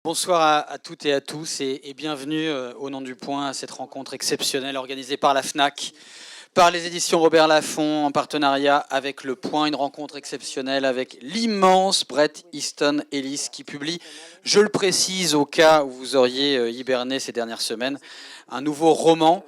Bonsoir à toutes et à tous et bienvenue au nom du Point à cette rencontre exceptionnelle organisée par la FNAC, par les éditions Robert Lafont en partenariat avec Le Point, une rencontre exceptionnelle avec l'immense Bret Easton Ellis qui publie, je le précise au cas où vous auriez hiberné ces dernières semaines, un nouveau roman,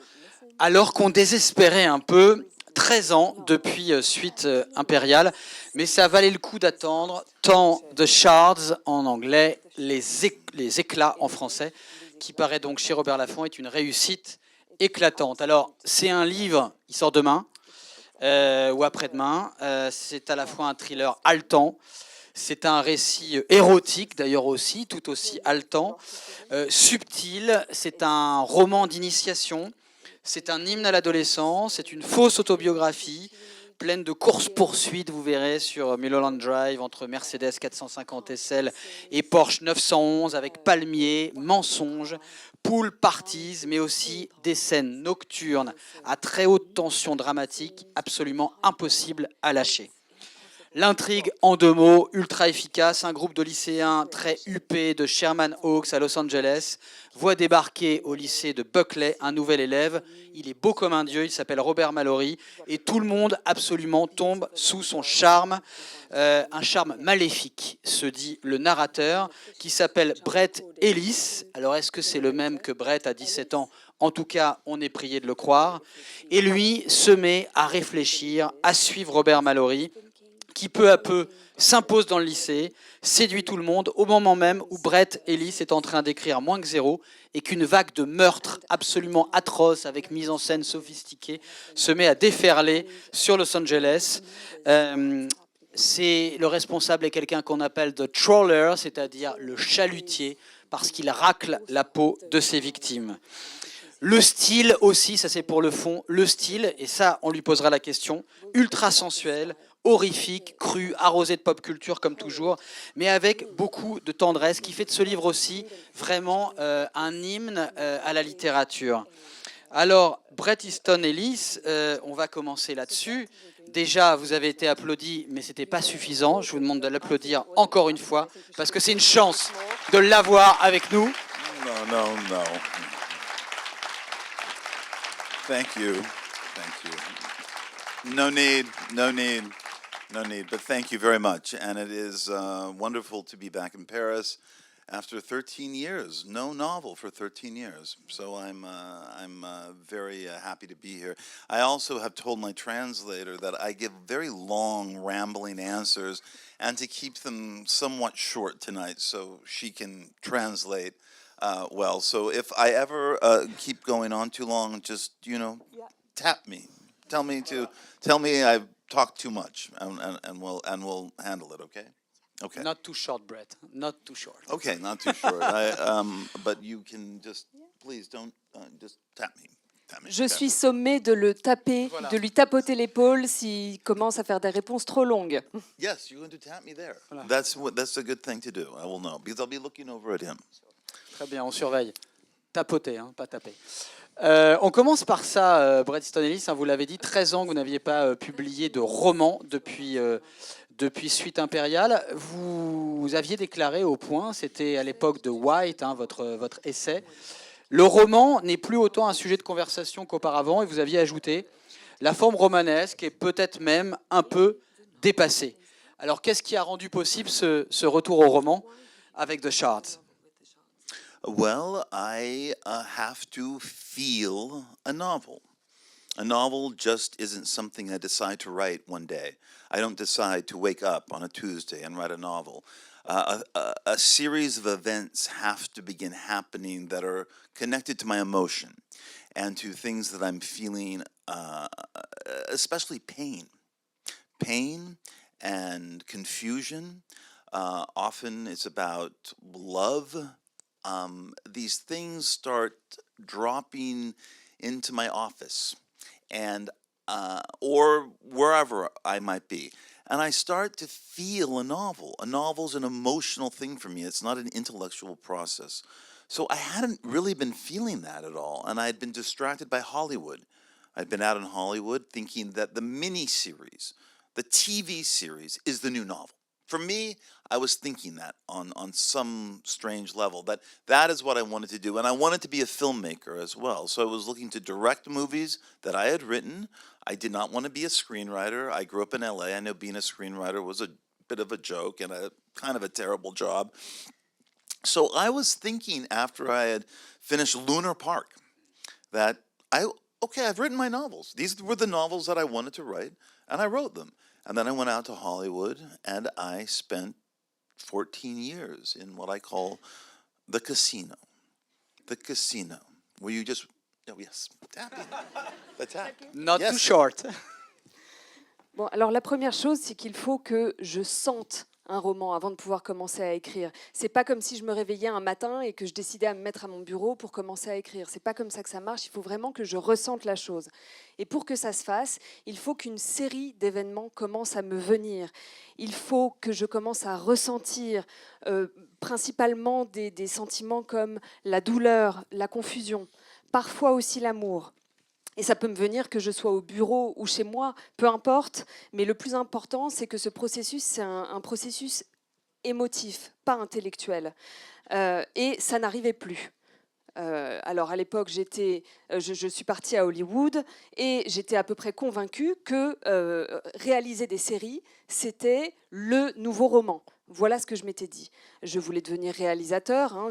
alors qu'on désespérait un peu. 13 ans depuis Suite impériale, mais ça valait le coup d'attendre, tant The Shards en anglais, les éclats en français, qui paraît donc chez Robert Lafont, est une réussite éclatante. Alors, c'est un livre, il sort demain, ou après-demain, c'est à la fois un thriller haletant, c'est un récit érotique d'ailleurs aussi, tout aussi haletant, subtil, c'est un roman d'initiation. C'est un hymne à l'adolescence, c'est une fausse autobiographie, pleine de courses-poursuites, vous verrez, sur Mulholland Drive, entre Mercedes 450 SL et Porsche 911, avec palmiers, mensonges, pool parties, mais aussi des scènes nocturnes à très haute tension dramatique, absolument impossibles à lâcher. L'intrigue, en deux mots, ultra efficace. Un groupe de lycéens très huppés de Sherman Oaks à Los Angeles voit débarquer au lycée de Buckley un nouvel élève. Il est beau comme un dieu, il s'appelle Robert Mallory et tout le monde absolument tombe sous son charme. Un charme maléfique, se dit le narrateur, qui s'appelle Bret Ellis. Alors est-ce que c'est le même que Bret à 17 ans ? En tout cas, on est prié de le croire. Et lui se met à réfléchir, à suivre Robert Mallory, qui peu à peu s'impose dans le lycée, séduit tout le monde, au moment même où Bret Ellis est en train d'écrire Moins que zéro et qu'une vague de meurtres absolument atroces avec mise en scène sophistiquée se met à déferler sur Los Angeles. C'est le responsable est quelqu'un qu'on appelle the trawler, c'est-à-dire le chalutier, parce qu'il racle la peau de ses victimes. Le style aussi, ça c'est pour le fond, le style, et ça on lui posera la question, ultra sensuel, horrifique, cru, arrosé de pop culture comme toujours, mais avec beaucoup de tendresse, qui fait de ce livre aussi vraiment un hymne à la littérature. Alors, Bret Easton Ellis, on va commencer là-dessus. Déjà, vous avez été applaudi, mais ce n'était pas suffisant. Je vous demande de l'applaudir encore une fois, parce que c'est une chance de l'avoir avec nous. No. Thank you. No need. But thank you very much. And it is wonderful to be back in Paris after 13 years. No novel for 13 years. So I'm very happy to be here. I also have told my translator that I give very long, rambling answers, and to keep them somewhat short tonight, so she can translate. Well, so if I ever keep going on too long, just tap me. Tell me I've talked too much, and we'll handle it. Okay. Not too short, Bret. Not too short. Okay, not too short. But you can just please don't just tap me. Je suis sommée de le taper, voilà, de lui tapoter l'épaule s'il commence à faire des réponses trop longues. Yes, you're going to tap me there. Voilà. That's a good thing to do. I will know because I'll be looking over at him. Très bien, on surveille. Tapoter, pas taper. On commence par ça, Bret Easton Ellis, vous l'avez dit, 13 ans que vous n'aviez pas publié de roman depuis Suite impériale. Vous aviez déclaré au Point, c'était à l'époque de White, votre essai, le roman n'est plus autant un sujet de conversation qu'auparavant, et vous aviez ajouté, la forme romanesque est peut-être même un peu dépassée. Alors qu'est-ce qui a rendu possible ce retour au roman avec The Shards ? Well, I have to feel a novel. A novel just isn't something I decide to write one day. I don't decide to wake up on a Tuesday and write a novel. A series of events have to begin happening that are connected to my emotion and to things that I'm feeling, especially pain. Pain and confusion. Often it's about love. These things start dropping into my office and or wherever I might be. And I start to feel a novel. A novel's an emotional thing for me. It's not an intellectual process. So I hadn't really been feeling that at all. And I had been distracted by Hollywood. I'd been out in Hollywood thinking that the mini-series, the TV series, is the new novel. For me, I was thinking that on some strange level, that is what I wanted to do. And I wanted to be a filmmaker as well. So I was looking to direct movies that I had written. I did not want to be a screenwriter. I grew up in LA. I know being a screenwriter was a bit of a joke and a kind of a terrible job. So I was thinking after I had finished Lunar Park that I've written my novels. These were the novels that I wanted to write, and I wrote them. And then I went out to Hollywood, and I spent 14 years in what I call the casino. The casino, where you just, oh yes, tapping. The tap. Not Yes. too short. Bon, alors la première chose, c'est qu'il faut que je sente un roman avant de pouvoir commencer à écrire. C'est pas comme si je me réveillais un matin et que je décidais à me mettre à mon bureau pour commencer à écrire. C'est pas comme ça que ça marche. Il faut vraiment que je ressente la chose. Et pour que ça se fasse, il faut qu'une série d'événements commence à me venir. Il faut que je commence à ressentir principalement des sentiments comme la douleur, la confusion, parfois aussi l'amour. Et ça peut me venir que je sois au bureau ou chez moi, peu importe. Mais le plus important, c'est que ce processus, c'est un processus émotif, pas intellectuel. Et ça n'arrivait plus. Alors à l'époque, je suis partie à Hollywood et j'étais à peu près convaincue que réaliser des séries, c'était le nouveau roman. Voilà ce que je m'étais dit. Je voulais devenir réalisateur.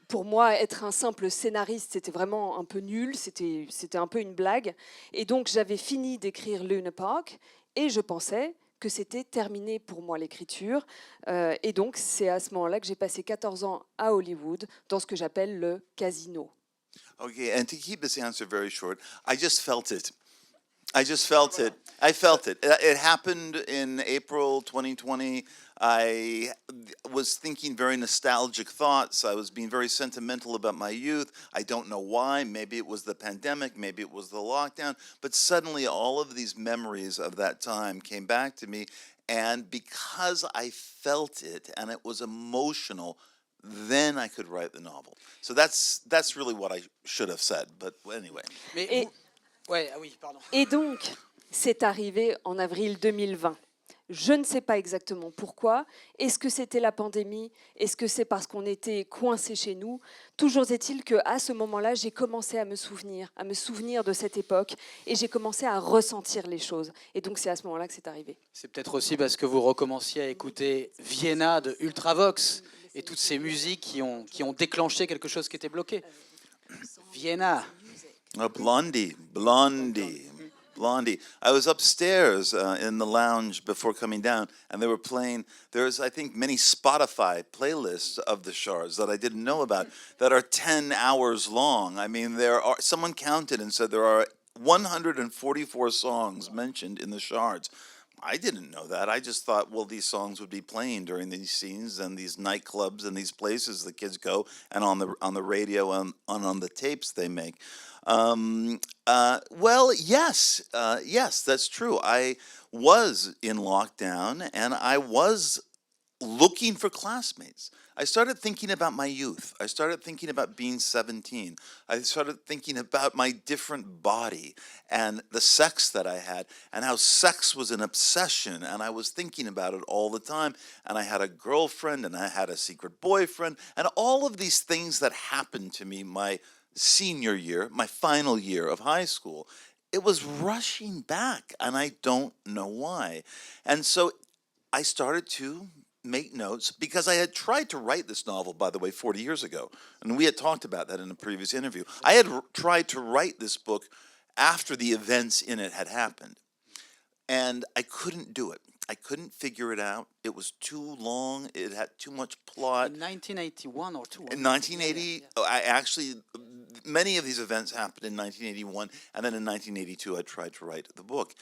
Pour moi, être un simple scénariste, c'était vraiment un peu nul. C'était un peu une blague. Et donc, j'avais fini d'écrire Luna Park et je pensais que c'était terminé pour moi l'écriture. Et donc, c'est à ce moment-là que j'ai passé 14 ans à Hollywood, dans ce que j'appelle le casino. Okay, and to keep this answer very short, I just felt it. I just felt it. I felt it. It happened in April 2020. I was thinking very nostalgic thoughts. I was being very sentimental about my youth. I don't know why. Maybe it was the pandemic. Maybe it was the lockdown. But suddenly all of these memories of that time came back to me. And because I felt it and it was emotional, then I could write the novel. So that's really what I should have said. But anyway. Mais oui, pardon. Et donc, c'est arrivé en avril 2020. Je ne sais pas exactement pourquoi. Est-ce que c'était la pandémie? Est-ce que c'est parce qu'on était coincés chez nous? Toujours est-il qu'à ce moment-là, j'ai commencé à me souvenir de cette époque et j'ai commencé à ressentir les choses. Et donc, c'est à ce moment-là que c'est arrivé. C'est peut-être aussi parce que vous recommenciez à écouter Vienna de Ultravox et toutes ces musiques qui ont déclenché quelque chose qui était bloqué. Vienna. Blondie. I was upstairs in the lounge before coming down, and they were playing. There's, I think, many Spotify playlists of the Shards that I didn't know about that are 10 hours long. I mean, someone counted and said there are 144 songs mentioned in the Shards. I didn't know that. I just thought, well, these songs would be playing during these scenes and these nightclubs and these places the kids go, and on the radio and on the tapes they make. Well, yes, that's true. I was in lockdown and I was looking for classmates. I started thinking about my youth. I started thinking about being 17. I started thinking about my different body and the sex that I had and how sex was an obsession. And I was thinking about it all the time. And I had a girlfriend and I had a secret boyfriend and all of these things that happened to me my senior year, my final year of high school. It was rushing back and I don't know why. And so I started to make notes because I had tried to write this novel, by the way, 40 years ago. And we had talked about that in a previous interview. I had tried to write this book after the events in it had happened. And I couldn't do it. I couldn't figure it out. It was too long. It had too much plot. In 1981 or two. In 1980, Yeah. Many of these events happened in 1981. And then in 1982, I tried to write the book.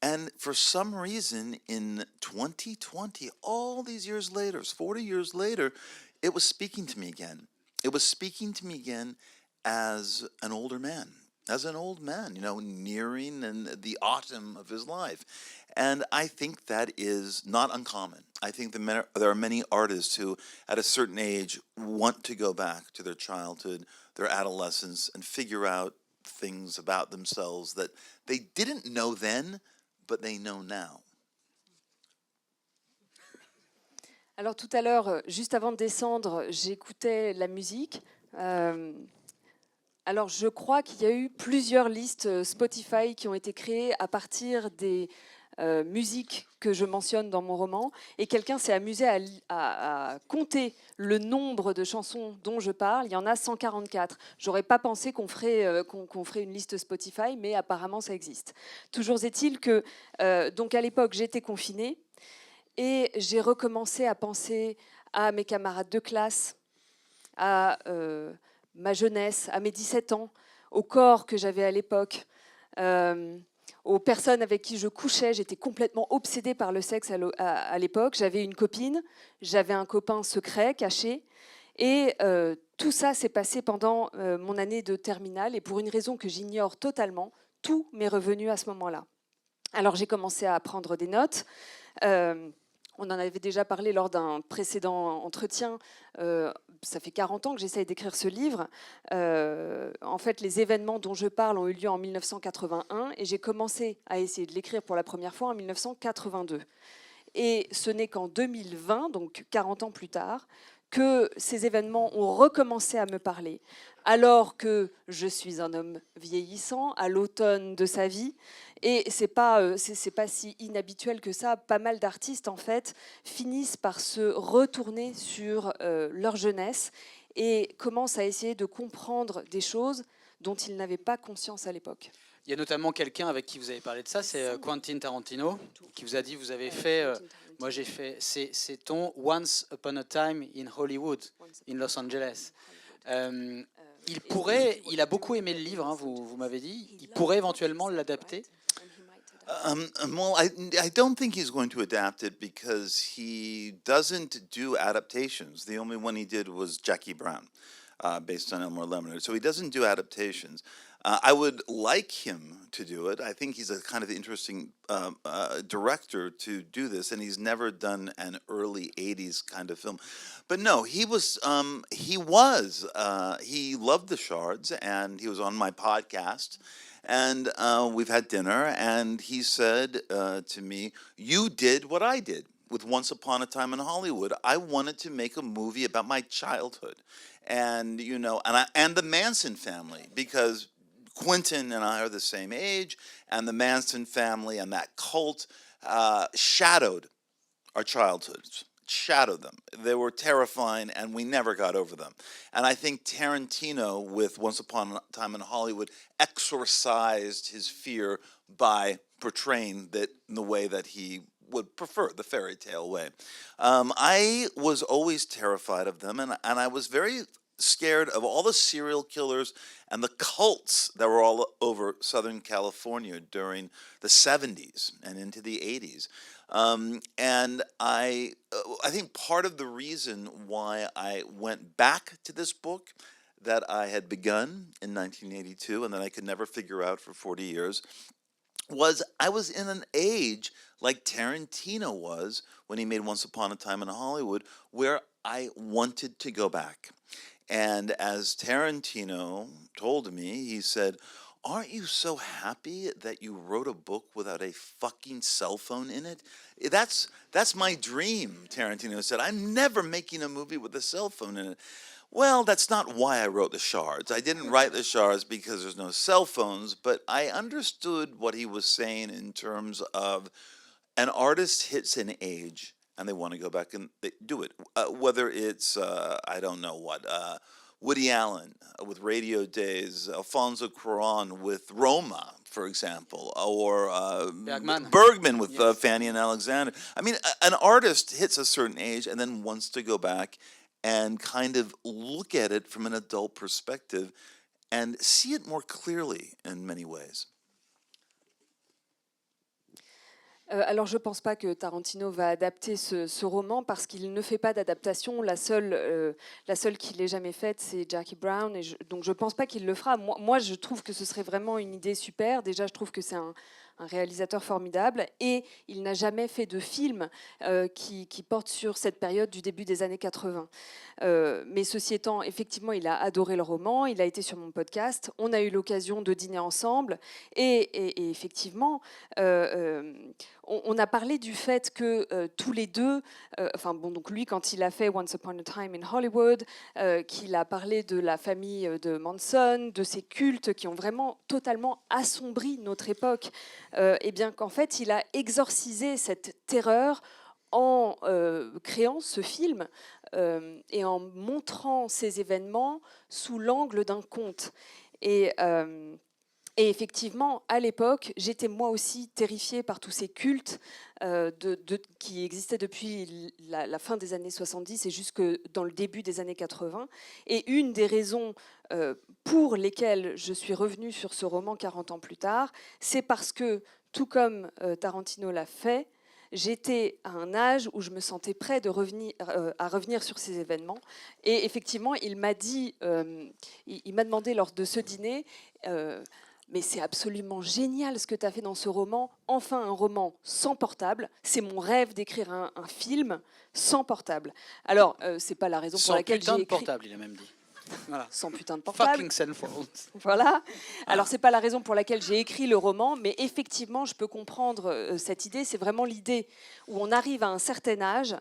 And for some reason, in 2020, all these years later, 40 years later, it was speaking to me again. It was speaking to me again as an older man, nearing the autumn of his life. And I think that is not uncommon. I think there are many artists who, at a certain age, want to go back to their childhood, their adolescence, and figure out things about themselves that they didn't know then, but they know now. Alors tout à l'heure, juste avant de descendre, j'écoutais la musique. Alors je crois qu'il y a eu plusieurs listes Spotify qui ont été créées à partir des musiques que je mentionne dans mon roman. Et quelqu'un s'est amusé à compter le nombre de chansons dont je parle. Il y en a 144. J'aurais pas pensé qu'on ferait une liste Spotify, mais apparemment ça existe. Toujours est-il que donc à l'époque j'étais confinée. Et j'ai recommencé à penser à mes camarades de classe, à ma jeunesse, à mes 17 ans, au corps que j'avais à l'époque, aux personnes avec qui je couchais. J'étais complètement obsédée par le sexe à l'époque. J'avais une copine, j'avais un copain secret, caché. Et tout ça s'est passé pendant mon année de terminale. Et pour une raison que j'ignore totalement, tout m'est revenu à ce moment-là. Alors j'ai commencé à prendre des notes. On en avait déjà parlé lors d'un précédent entretien. Ça fait 40 ans que j'essaye d'écrire ce livre. En fait, les événements dont je parle ont eu lieu en 1981 et j'ai commencé à essayer de l'écrire pour la première fois en 1982. Et ce n'est qu'en 2020, donc 40 ans plus tard, que ces événements ont recommencé à me parler, alors que je suis un homme vieillissant, à l'automne de sa vie. Et c'est pas si inhabituel que ça. Pas mal d'artistes, en fait, finissent par se retourner sur leur jeunesse et commencent à essayer de comprendre des choses dont ils n'avaient pas conscience à l'époque. Il y a notamment quelqu'un avec qui vous avez parlé de ça, c'est Quentin Tarantino, qui vous a dit, vous avez fait... moi j'ai fait, c'est ton Once Upon a Time in Hollywood, in Los Angeles. Il a beaucoup aimé le livre, hein, vous m'avez dit, il pourrait éventuellement l'adapter. Well, I don't think he's going to adapt it because he doesn't do adaptations. The only one he did was Jackie Brown, based on Elmore Leonard. So he doesn't do adaptations. I would like him to do it. I think he's a kind of interesting director to do this, and he's never done an early 80s kind of film. But no, he loved the Shards, and he was on my podcast. And we've had dinner, and he said to me, "You did what I did with Once Upon a Time in Hollywood. I wanted to make a movie about my childhood, and and the Manson family, because Quentin and I are the same age, and the Manson family and that cult shadowed our childhoods." Shadowed them. They were terrifying, and we never got over them. And I think Tarantino, with Once Upon a Time in Hollywood, exorcised his fear by portraying that in the way that he would prefer, the fairy tale way. I was always terrified of them, and I was very scared of all the serial killers and the cults that were all over Southern California during the 70s and into the 80s. And I think part of the reason why I went back to this book that I had begun in 1982 and that I could never figure out for 40 years was I was in an age like Tarantino was when he made Once Upon a Time in Hollywood, where I wanted to go back. And as Tarantino told me, he said, "Aren't you so happy that you wrote a book without a fucking cell phone in it?" That's my dream, Tarantino said. "I'm never making a movie with a cell phone in it." Well, that's not why I wrote The Shards. I didn't write The Shards because there's no cell phones, but I understood what he was saying in terms of an artist hits an age and they want to go back and they do it. Whether it's, I don't know what, Woody Allen with Radio Days, Alfonso Cuarón with Roma, for example, or Bergman with Yes. Fanny and Alexander. I mean, an artist hits a certain age and then wants to go back and kind of look at it from an adult perspective and see it more clearly in many ways. Alors, je ne pense pas que Tarantino va adapter ce roman parce qu'il ne fait pas d'adaptation. La seule qu'il ait jamais faite, c'est Jackie Brown. Donc, je ne pense pas qu'il le fera. Moi, je trouve que ce serait vraiment une idée super. Déjà, je trouve que c'est un réalisateur formidable. Et il n'a jamais fait de film qui porte sur cette période du début des années 80. Mais ceci étant, effectivement, il a adoré le roman. Il a été sur mon podcast. On a eu l'occasion de dîner ensemble. Et effectivement... on a parlé du fait que tous les deux, donc lui quand il a fait Once Upon a Time in Hollywood, qu'il a parlé de la famille de Manson, de ces cultes qui ont vraiment totalement assombri notre époque, et bien qu'en fait il a exorcisé cette terreur en créant ce film et en montrant ces événements sous l'angle d'un conte. Et effectivement, à l'époque, j'étais moi aussi terrifiée par tous ces cultes qui existaient depuis la fin des années 70 et jusque dans le début des années 80. Et une des raisons pour lesquelles je suis revenue sur ce roman 40 ans plus tard, c'est parce que, tout comme Tarantino l'a fait, j'étais à un âge où je me sentais prêt à revenir sur ces événements. Et effectivement, il m'a demandé lors de ce dîner... mais c'est absolument génial ce que tu as fait dans ce roman. Enfin, un roman sans portable. C'est mon rêve d'écrire un film sans portable. Alors, c'est pas la raison pour laquelle j'ai écrit... Sans putain de portable, il a même dit. Voilà. Sans putain de portable. Fucking Senfold. Voilà. Alors, c'est pas la raison pour laquelle j'ai écrit le roman, mais effectivement, je peux comprendre cette idée. C'est vraiment l'idée où on arrive à un certain âge.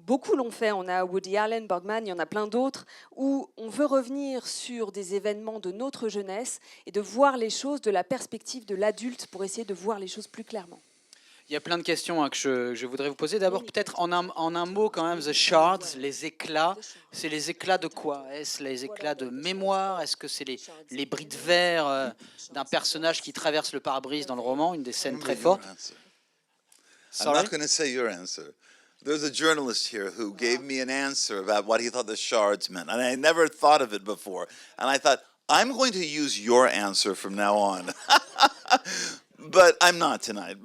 Beaucoup l'ont fait. On a Woody Allen, Bergman, il y en a plein d'autres, où on veut revenir sur des événements de notre jeunesse et de voir les choses de la perspective de l'adulte pour essayer de voir les choses plus clairement. Il y a plein de questions que je voudrais vous poser. D'abord, peut-être en un mot quand même, The Shards, les éclats. C'est les éclats de quoi? Est-ce les éclats de mémoire? Est-ce que c'est les bris de verre d'un personnage qui traverse le pare-brise dans le roman, une des scènes très fortes? I'm not going to say your answer. There's a journalist here who gave me an answer about what he thought the shards meant, and I never thought of it before. And I thought, I'm going to use your answer from now on. But I'm not tonight.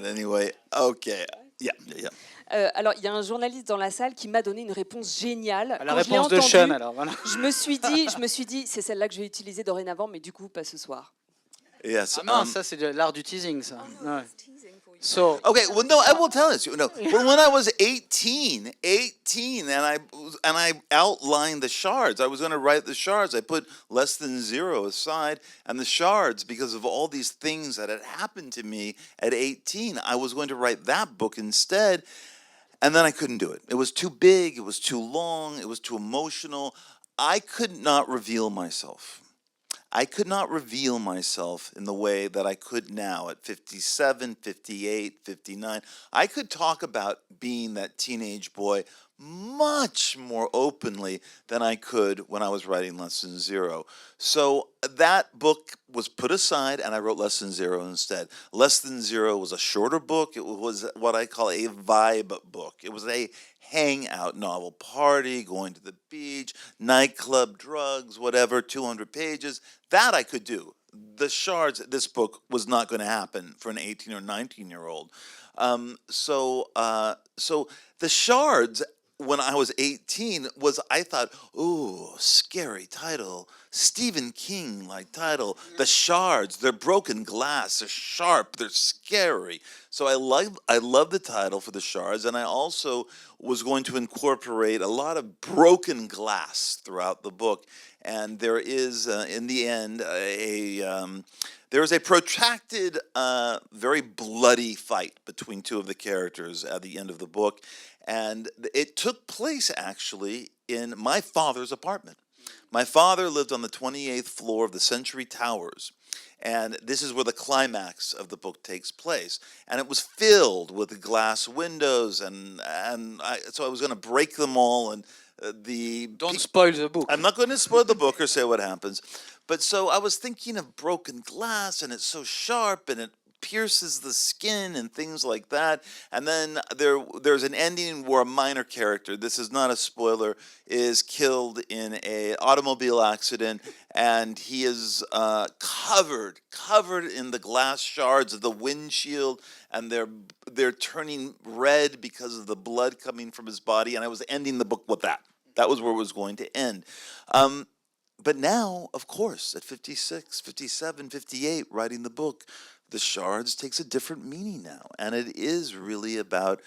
Anyway. Okay. Yeah. Alors, il y a un journaliste dans la salle qui m'a donné une réponse géniale. La réponse de Sean, alors voilà. Je me suis dit, c'est celle-là que je vais utiliser dorénavant, mais du coup, pas ce soir. Yes. Ah non, ça c'est de l'art du teasing, ça. Ouais. So okay, well, no, I will tell this. Well, when I was 18, and I outlined the shards. I was going to write the shards. I put less than zero aside, and the shards, because of all these things that had happened to me at 18, I was going to write that book instead, and then I couldn't do it. It was too big. It was too long. It was too emotional. I could not reveal myself. I could not reveal myself in the way that I could now at 57, 58, 59. I could talk about being that teenage boy much more openly than I could when I was writing Less Than Zero. So that book was put aside and I wrote Less Than Zero instead. Less Than Zero was a shorter book. It was what I call a vibe book. It was a hangout novel, party, going to the beach, nightclub, drugs, whatever, 200 pages. That I could do. The shards, this book was not going to happen for an 18 or 19-year-old. So the shards, when I was 18, I thought, ooh, scary title, Stephen King-like title. The shards, they're broken glass, they're sharp, they're scary. So I love the title for the shards, and I also was going to incorporate a lot of broken glass throughout the book. And there is, in the end, there is a protracted, very bloody fight between two of the characters at the end of the book. And it took place, actually, in my father's apartment. My father lived on the 28th floor of the Century Towers. And this is where the climax of the book takes place. And it was filled with glass windows, so I was going to break them all. And Don't spoil the book. I'm not going to spoil the book or say what happens. But so I was thinking of broken glass, and it's so sharp, and it pierces the skin and things like that. And then there's an ending where a minor character, this is not a spoiler, is killed in an automobile accident, and he is covered in the glass shards of the windshield, and they're turning red because of the blood coming from his body. And I was ending the book with that. That was where it was going to end. But now, of course, at 56, 57, 58, writing the book, the shards takes a different meaning now. And it is really about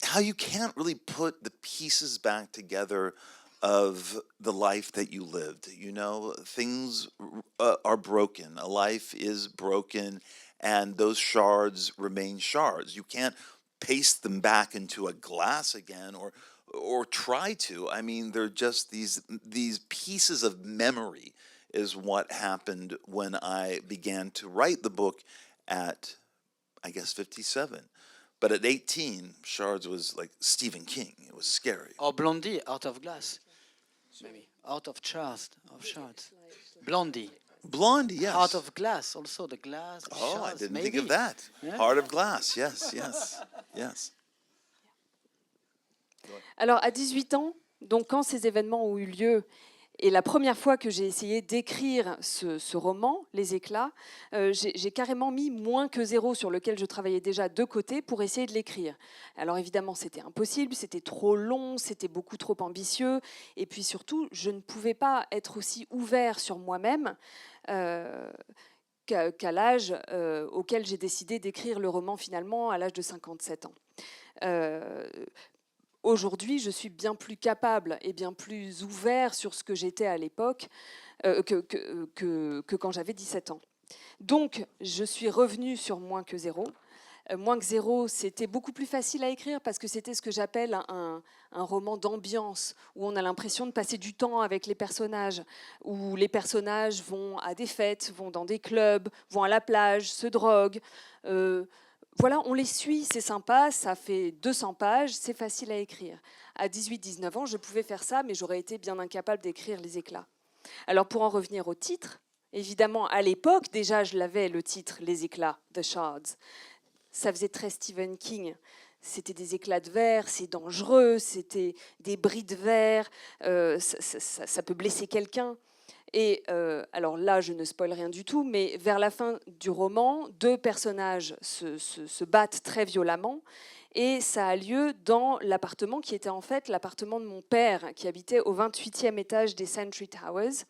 how you can't really put the pieces back together of the life that you lived. You know, things are broken. A life is broken. and those shards remain shards. You can't paste them back into a glass again or try to. I mean, they're just these pieces of memory is what happened when I began to write the book at, I guess, 57. But at 18, shards was like Stephen King. It was scary. Or Blondie, Out of Glass. Maybe. Out of shards. Blondie. Blondie, yes. Heart of Glass, also the glass. The Oh, shards, I didn't maybe. think of that. Yeah. Heart of Glass, yes. Yes. Alors, à 18 ans, donc quand ces événements ont eu lieu, et la première fois que j'ai essayé d'écrire ce roman, Les Éclats, j'ai carrément mis moins que 0 sur lequel je travaillais déjà de côté pour essayer de l'écrire. Alors évidemment, c'était impossible, c'était trop long, c'était beaucoup trop ambitieux, et puis surtout, je ne pouvais pas être aussi ouvert sur moi-même qu'à l'âge auquel j'ai décidé d'écrire le roman finalement, à l'âge de 57 ans. Aujourd'hui, je suis bien plus capable et bien plus ouvert sur ce que j'étais à l'époque que quand j'avais 17 ans. Donc, je suis revenue sur moins que 0. Moins que 0, c'était beaucoup plus facile à écrire parce que c'était ce que j'appelle un roman d'ambiance, où on a l'impression de passer du temps avec les personnages, où les personnages vont à des fêtes, vont dans des clubs, vont à la plage, se droguent. Voilà, on les suit, c'est sympa, ça fait 200 pages, c'est facile à écrire. À 18-19 ans, je pouvais faire ça, mais j'aurais été bien incapable d'écrire Les Éclats. Alors pour en revenir au titre, évidemment, à l'époque, déjà, je l'avais, le titre, Les Éclats, The Shards. Ça faisait très Stephen King. C'était des éclats de verre, c'est dangereux, c'était des bris de verre, ça peut blesser quelqu'un. Et alors là, je ne spoil rien du tout, mais vers la fin du roman, 2 personnages se battent très violemment, et ça a lieu dans l'appartement qui était en fait l'appartement de mon père, qui habitait au 28e étage des Sentry Towers.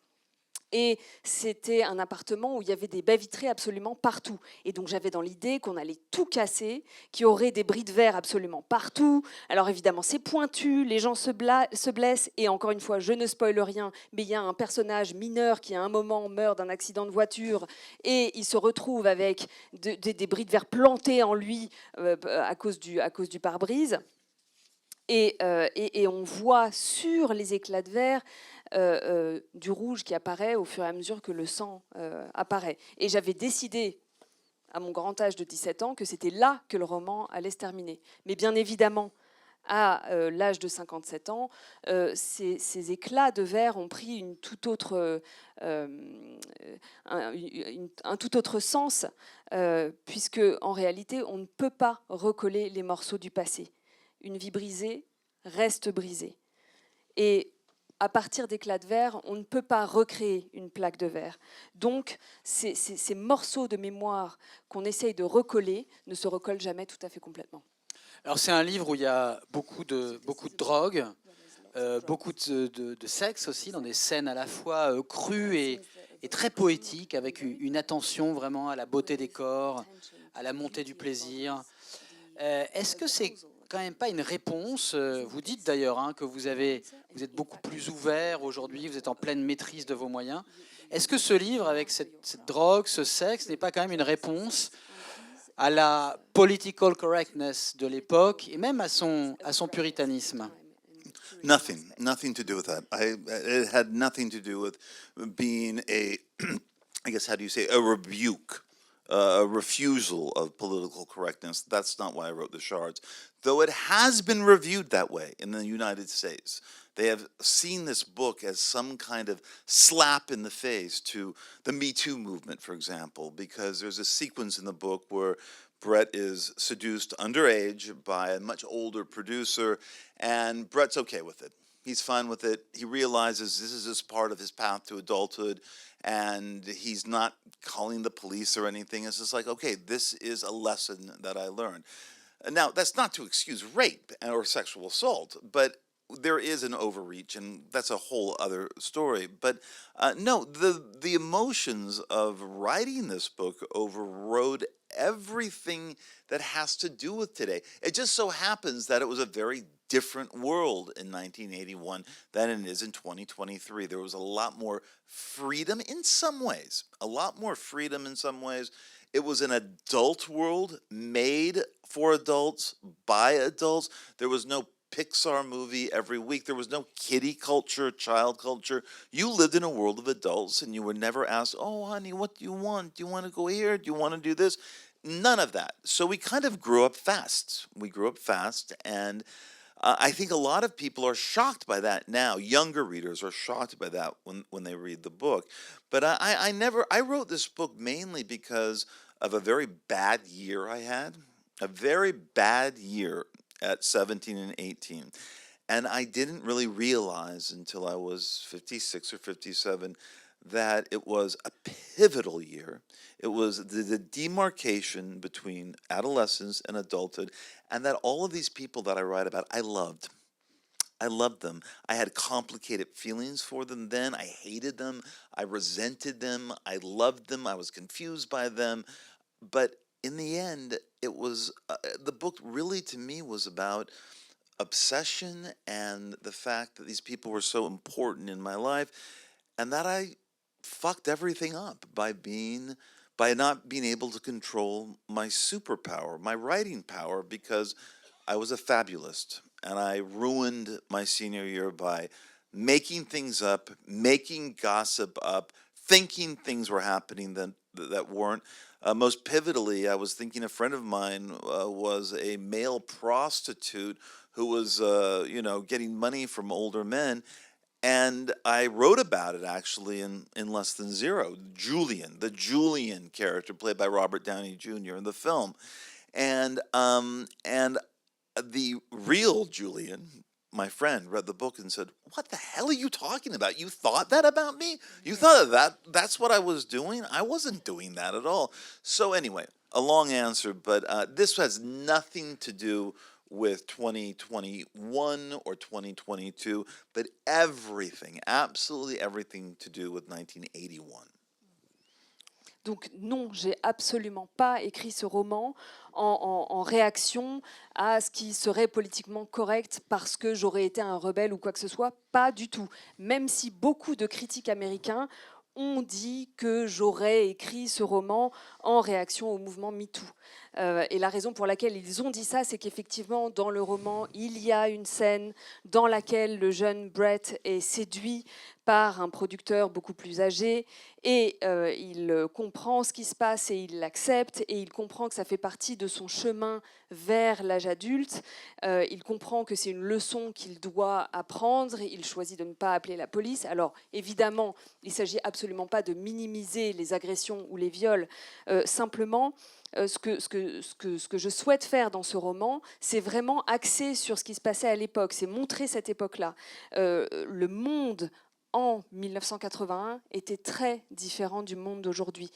Et c'était un appartement où il y avait des baies vitrées absolument partout. Et donc j'avais dans l'idée qu'on allait tout casser, qu'il y aurait des bris de verre absolument partout. Alors évidemment c'est pointu, les gens se blessent. Et encore une fois, je ne spoile rien, mais il y a un personnage mineur qui à un moment meurt d'un accident de voiture et il se retrouve avec des bris de verre plantés en lui à cause du pare-brise. Et on voit sur les éclats de verre du rouge qui apparaît au fur et à mesure que le sang apparaît. Et j'avais décidé, à mon grand âge de 17 ans, que c'était là que le roman allait se terminer. Mais bien évidemment, à l'âge de 57 ans, ces éclats de verre ont pris un tout autre sens, puisque en réalité, on ne peut pas recoller les morceaux du passé. Une vie brisée reste brisée. Et à partir d'éclats de verre, on ne peut pas recréer une plaque de verre. Donc, ces morceaux de mémoire qu'on essaye de recoller ne se recollent jamais tout à fait complètement. Alors c'est un livre où il y a beaucoup de drogue, beaucoup de sexe aussi, dans des scènes à la fois crues et très poétiques, avec une attention vraiment à la beauté des corps, à la montée du plaisir. Est-ce que c'est quand même pas une réponse? Vous dites d'ailleurs que vous êtes beaucoup plus ouvert aujourd'hui, vous êtes en pleine maîtrise de vos moyens. Est-ce que ce livre, avec cette drogue, ce sexe, n'est pas quand même une réponse à la political correctness de l'époque et même à son puritanisme? Nothing to do with that. It had nothing to do with being I guess, how do you say, a rebuke, a refusal of political correctness. That's not why I wrote The Shards, though it has been reviewed that way in the United States. They have seen this book as some kind of slap in the face to the Me Too movement, for example, because there's a sequence in the book where Bret is seduced underage by a much older producer, and Bret's okay with it. He's fine with it. He realizes this is just part of his path to adulthood, and he's not calling the police or anything. It's just like, okay, this is a lesson that I learned. Now, that's not to excuse rape or sexual assault, but there is an overreach, and that's a whole other story. But no, the emotions of writing this book overrode everything that has to do with today. It just so happens that it was a very different world in 1981 than it is in 2023. There was a lot more freedom in some ways, It was an adult world made for adults, by adults. There was no Pixar movie every week. There was no kiddie culture, child culture. You lived in a world of adults and you were never asked, oh, honey, what do you want? Do you want to go here? Do you want to do this? None of that. So we kind of grew up fast. We grew up fast, and I think a lot of people are shocked by that now. Younger readers are shocked by that when they read the book. But I wrote this book mainly because of a very bad year I had. A very bad year at 17 and 18. And I didn't really realize until I was 56 or 57 that it was a pivotal year. It was the demarcation between adolescence and adulthood, and that all of these people that I write about, I loved. I loved them. I had complicated feelings for them then. I hated them. I resented them. I loved them. I was confused by them. But in the end, it was the book really to me was about obsession and the fact that these people were so important in my life, and that I fucked everything up by not being able to control my superpower, my writing power, because I was a fabulist, and I ruined my senior year by making things up, making gossip up, thinking things were happening that weren't. Most pivotally, I was thinking a friend of mine was a male prostitute who was, getting money from older men. And I wrote about it actually in Less Than Zero. The Julian character played by Robert Downey Jr. in the film, and the real Julian, my friend, read the book and said, "What the hell are you talking about? You thought that about me? You thought that's what I was doing? I wasn't doing that at all." So anyway, a long answer, but this has nothing to do with 2021 or 2022, but everything, absolutely everything to do with 1981. Donc non, j'ai absolument pas écrit ce roman en réaction à ce qui serait politiquement correct parce que j'aurais été un rebelle ou quoi que ce soit. Pas du tout. Même si beaucoup de critiques américains ont dit que j'aurais écrit ce roman en réaction au mouvement MeToo. Et la raison pour laquelle ils ont dit ça, c'est qu'effectivement, dans le roman, il y a une scène dans laquelle le jeune Bret est séduit par un producteur beaucoup plus âgé et il comprend ce qui se passe et il l'accepte et il comprend que ça fait partie de son chemin vers l'âge adulte. Il comprend que c'est une leçon qu'il doit apprendre. Il choisit de ne pas appeler la police. Alors évidemment, il ne s'agit absolument pas de minimiser les agressions ou les viols. Simplement, ce que je souhaite faire dans ce roman, c'est vraiment axer sur ce qui se passait à l'époque, c'est montrer cette époque-là. Le monde en 1981 était très différent du monde d'aujourd'hui.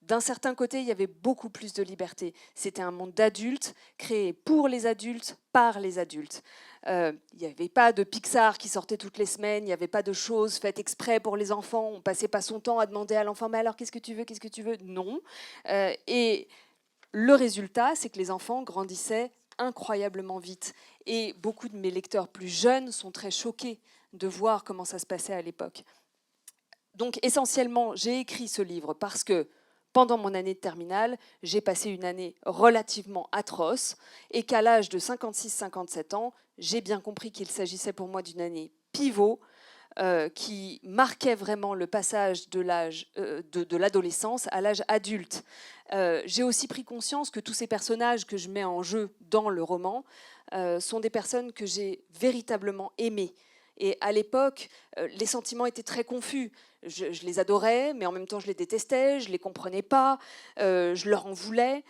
D'un certain côté, il y avait beaucoup plus de liberté. C'était un monde d'adultes, créé pour les adultes, par les adultes. Il n'y avait pas de Pixar qui sortait toutes les semaines, il n'y avait pas de choses faites exprès pour les enfants, on ne passait pas son temps à demander à l'enfant « mais alors qu'est-ce que tu veux, qu'est-ce que tu veux ?» Non. Et le résultat, c'est que les enfants grandissaient incroyablement vite. Et beaucoup de mes lecteurs plus jeunes sont très choqués de voir comment ça se passait à l'époque. Donc essentiellement, j'ai écrit ce livre parce que pendant mon année de terminale, j'ai passé une année relativement atroce et qu'à l'âge de 56-57 ans, j'ai bien compris qu'il s'agissait pour moi d'une année pivot qui marquait vraiment le passage de l'âge de l'adolescence à l'âge adulte. J'ai aussi pris conscience que tous ces personnages que je mets en jeu dans le roman sont des personnes que j'ai véritablement aimées. Et à l'époque, les sentiments étaient très confus. Je les adorais, mais en même temps, je les détestais, je ne les comprenais pas, je leur en voulais.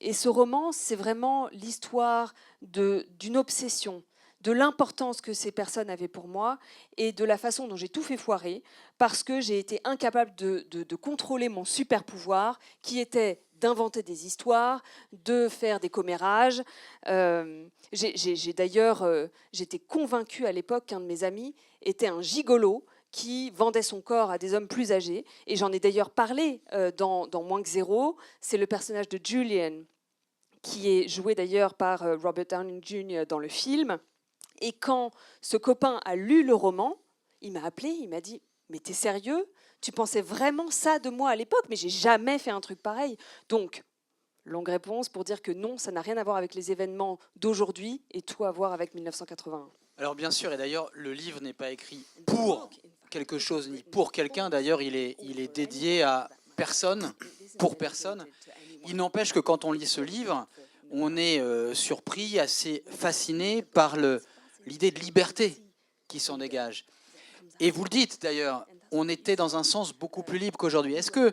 Et ce roman, c'est vraiment l'histoire d'une obsession, de l'importance que ces personnes avaient pour moi et de la façon dont j'ai tout fait foirer parce que j'ai été incapable de contrôler mon super pouvoir qui était d'inventer des histoires, de faire des commérages. J'étais convaincue à l'époque qu'un de mes amis était un gigolo qui vendait son corps à des hommes plus âgés. Et j'en ai d'ailleurs parlé dans Moins que zéro. C'est le personnage de Julian, qui est joué d'ailleurs par Robert Downey Jr. dans le film. Et quand ce copain a lu le roman, il m'a appelé, il m'a dit mais t'es sérieux? Tu pensais vraiment ça de moi à l'époque? Mais j'ai jamais fait un truc pareil. Donc, longue réponse pour dire que non, ça n'a rien à voir avec les événements d'aujourd'hui et tout à voir avec 1981. Alors bien sûr, et d'ailleurs, le livre n'est pas écrit pour quelque chose ni pour quelqu'un. D'ailleurs, il est dédié à personne, pour personne. Il n'empêche que quand on lit ce livre, on est surpris, assez fasciné par l'idée de liberté qui s'en dégage. Et vous le dites d'ailleurs, on était dans un sens beaucoup plus libre qu'aujourd'hui. Est-ce que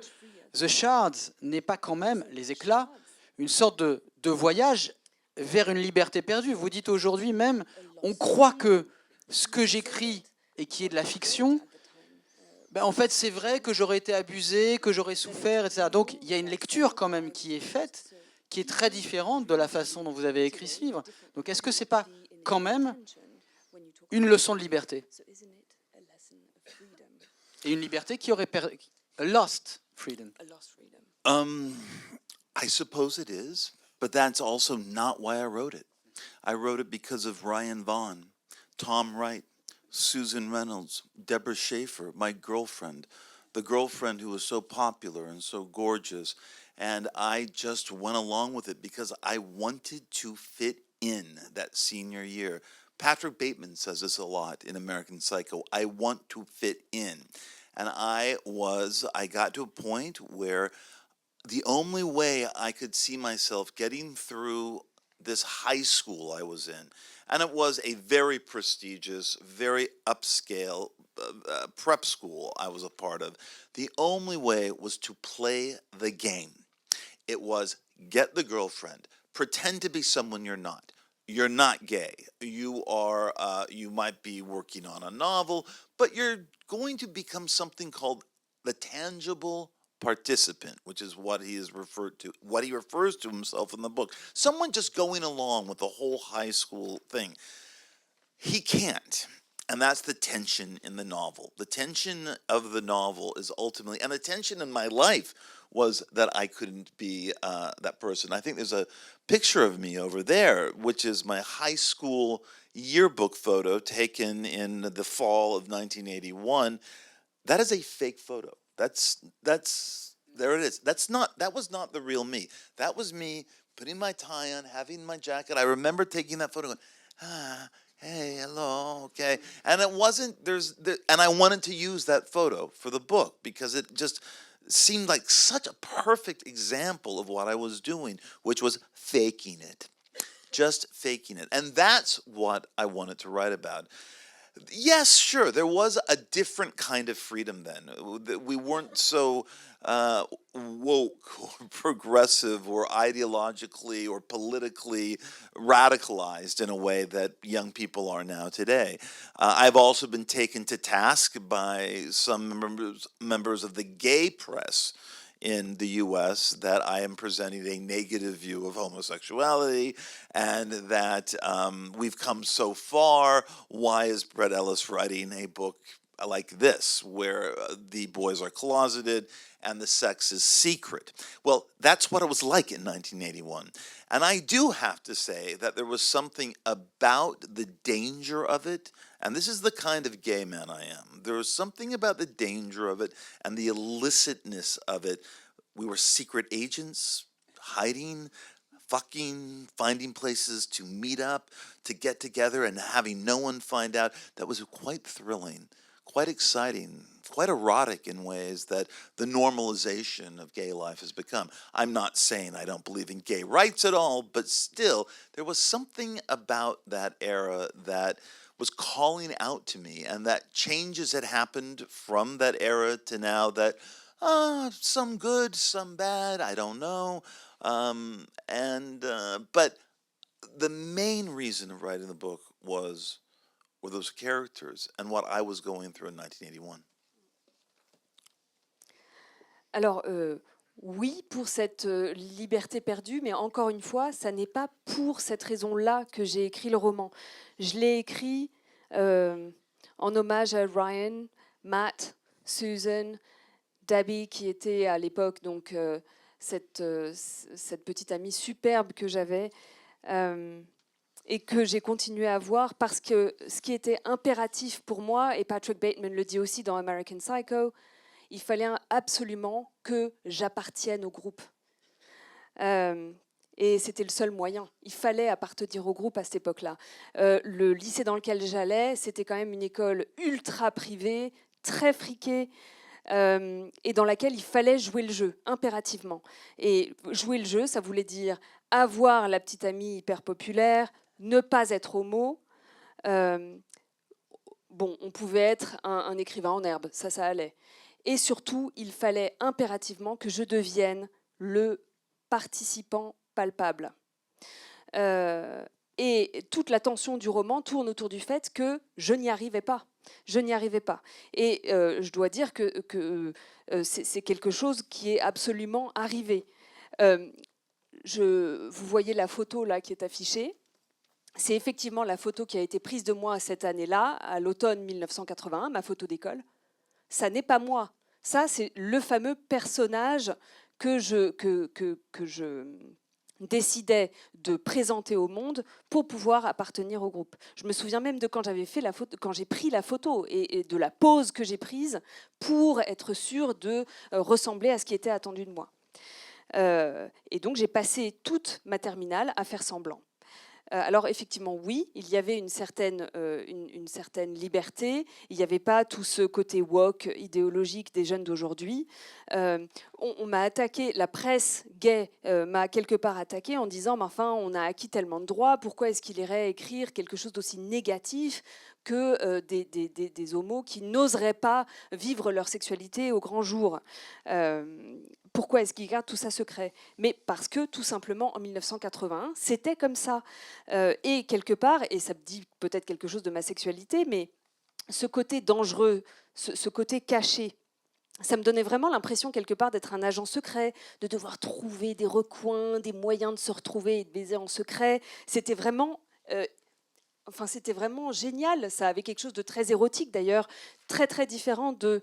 The Shards n'est pas quand même, les éclats, une sorte de voyage vers une liberté perdue? Vous dites aujourd'hui même, on croit que ce que j'écris et qui est de la fiction, ben en fait c'est vrai que j'aurais été abusé, que j'aurais souffert, etc. Donc il y a une lecture quand même qui est faite, qui est très différente de la façon dont vous avez écrit ce livre. Donc est-ce que c'est pas quand même une leçon de liberté? Et une liberté qui aurait perdu, lost freedom. I suppose it is, but that's also not why I wrote it. I wrote it because of Ryan Vaughn, Tom Wright, Susan Reynolds, Deborah Schaefer, my girlfriend, the girlfriend who was so popular and so gorgeous. And I just went along with it because I wanted to fit in that senior year. Patrick Bateman says this a lot in American Psycho. I want to fit in. And I got to a point where the only way I could see myself getting through this high school I was in, and it was a very prestigious, very upscale prep school I was a part of, the only way was to play the game. It was get the girlfriend, pretend to be someone you're not. You're not gay. You are. You might be working on a novel, but you're going to become something called the tangible participant, which is what he refers to himself in the book. Someone just going along with the whole high school thing. He can't. And that's the tension in the novel. The tension of the novel is ultimately, and the tension in my life was that I couldn't be that person. I think there's a picture of me over there, which is my high school yearbook photo taken in the fall of 1981. That is a fake photo. That's there it is. That was not the real me. That was me putting my tie on, having my jacket. I remember taking that photo going, hey, hello, okay. And it wasn't, and I wanted to use that photo for the book because it just seemed like such a perfect example of what I was doing, which was faking it. Just faking it. And that's what I wanted to write about. Yes, sure, there was a different kind of freedom then. We weren't so woke or progressive or ideologically or politically radicalized in a way that young people are now today. I've also been taken to task by some members of the gay press in the U.S. that I am presenting a negative view of homosexuality and that we've come so far. Why is Bret Ellis writing a book like this where the boys are closeted and the sex is secret? Well, that's what it was like in 1981. And I do have to say that there was something about the danger of it, and this is the kind of gay man I am. There was something about the danger of it and the illicitness of it. We were secret agents, hiding, fucking, finding places to meet up, to get together, and having no one find out. That was quite thrilling, quite exciting, quite erotic in ways that the normalization of gay life has become. I'm not saying I don't believe in gay rights at all, but still, there was something about that era that was calling out to me, and that changes had happened from that era to now that, some good, some bad, I don't know. But the main reason of writing the book were those characters and what I was going through in 1981. Alors, oui, pour cette liberté perdue, mais encore une fois, ça n'est pas pour cette raison-là que j'ai écrit le roman. Je l'ai écrit en hommage à Ryan, Matt, Susan, Debbie, qui était à l'époque donc cette petite amie superbe que j'avais. et que j'ai continué à voir parce que ce qui était impératif pour moi, et Patrick Bateman le dit aussi dans American Psycho, il fallait absolument que j'appartienne au groupe. Et c'était le seul moyen. Il fallait appartenir au groupe à cette époque-là. Le lycée dans lequel j'allais, c'était quand même une école ultra privée, très friquée, et dans laquelle il fallait jouer le jeu, impérativement. Et jouer le jeu, ça voulait dire avoir la petite amie hyper populaire, ne pas être homo. Bon, on pouvait être un écrivain en herbe, ça allait. Et surtout, il fallait impérativement que je devienne le participant palpable. Et toute la tension du roman tourne autour du fait que je n'y arrivais pas. Je n'y arrivais pas. Et je dois dire que c'est quelque chose qui est absolument arrivé. Vous voyez la photo là qui est affichée. C'est effectivement la photo qui a été prise de moi cette année-là, à l'automne 1981, ma photo d'école. Ça n'est pas moi. Ça, c'est le fameux personnage que je décidais de présenter au monde pour pouvoir appartenir au groupe. Je me souviens même de quand j'ai pris la photo et de la pose que j'ai prise pour être sûre de ressembler à ce qui était attendu de moi. Et donc j'ai passé toute ma terminale à faire semblant. Alors effectivement, oui, il y avait une certaine liberté, il n'y avait pas tout ce côté woke idéologique des jeunes d'aujourd'hui. On m'a attaqué, la presse gay m'a quelque part attaqué en disant « mais enfin, on a acquis tellement de droits, pourquoi est-ce qu'il irait écrire quelque chose d'aussi négatif que des homos qui n'oseraient pas vivre leur sexualité au grand jour ?» Pourquoi est-ce qu'ils gardent tout ça secret? Mais parce que, tout simplement, en 1981, c'était comme ça. Et quelque part, et ça me dit peut-être quelque chose de ma sexualité, mais ce côté dangereux, ce côté caché, ça me donnait vraiment l'impression, quelque part, d'être un agent secret, de devoir trouver des recoins, des moyens de se retrouver et de baiser en secret. C'était vraiment... c'était vraiment génial, ça avait quelque chose de très érotique d'ailleurs, très très différent de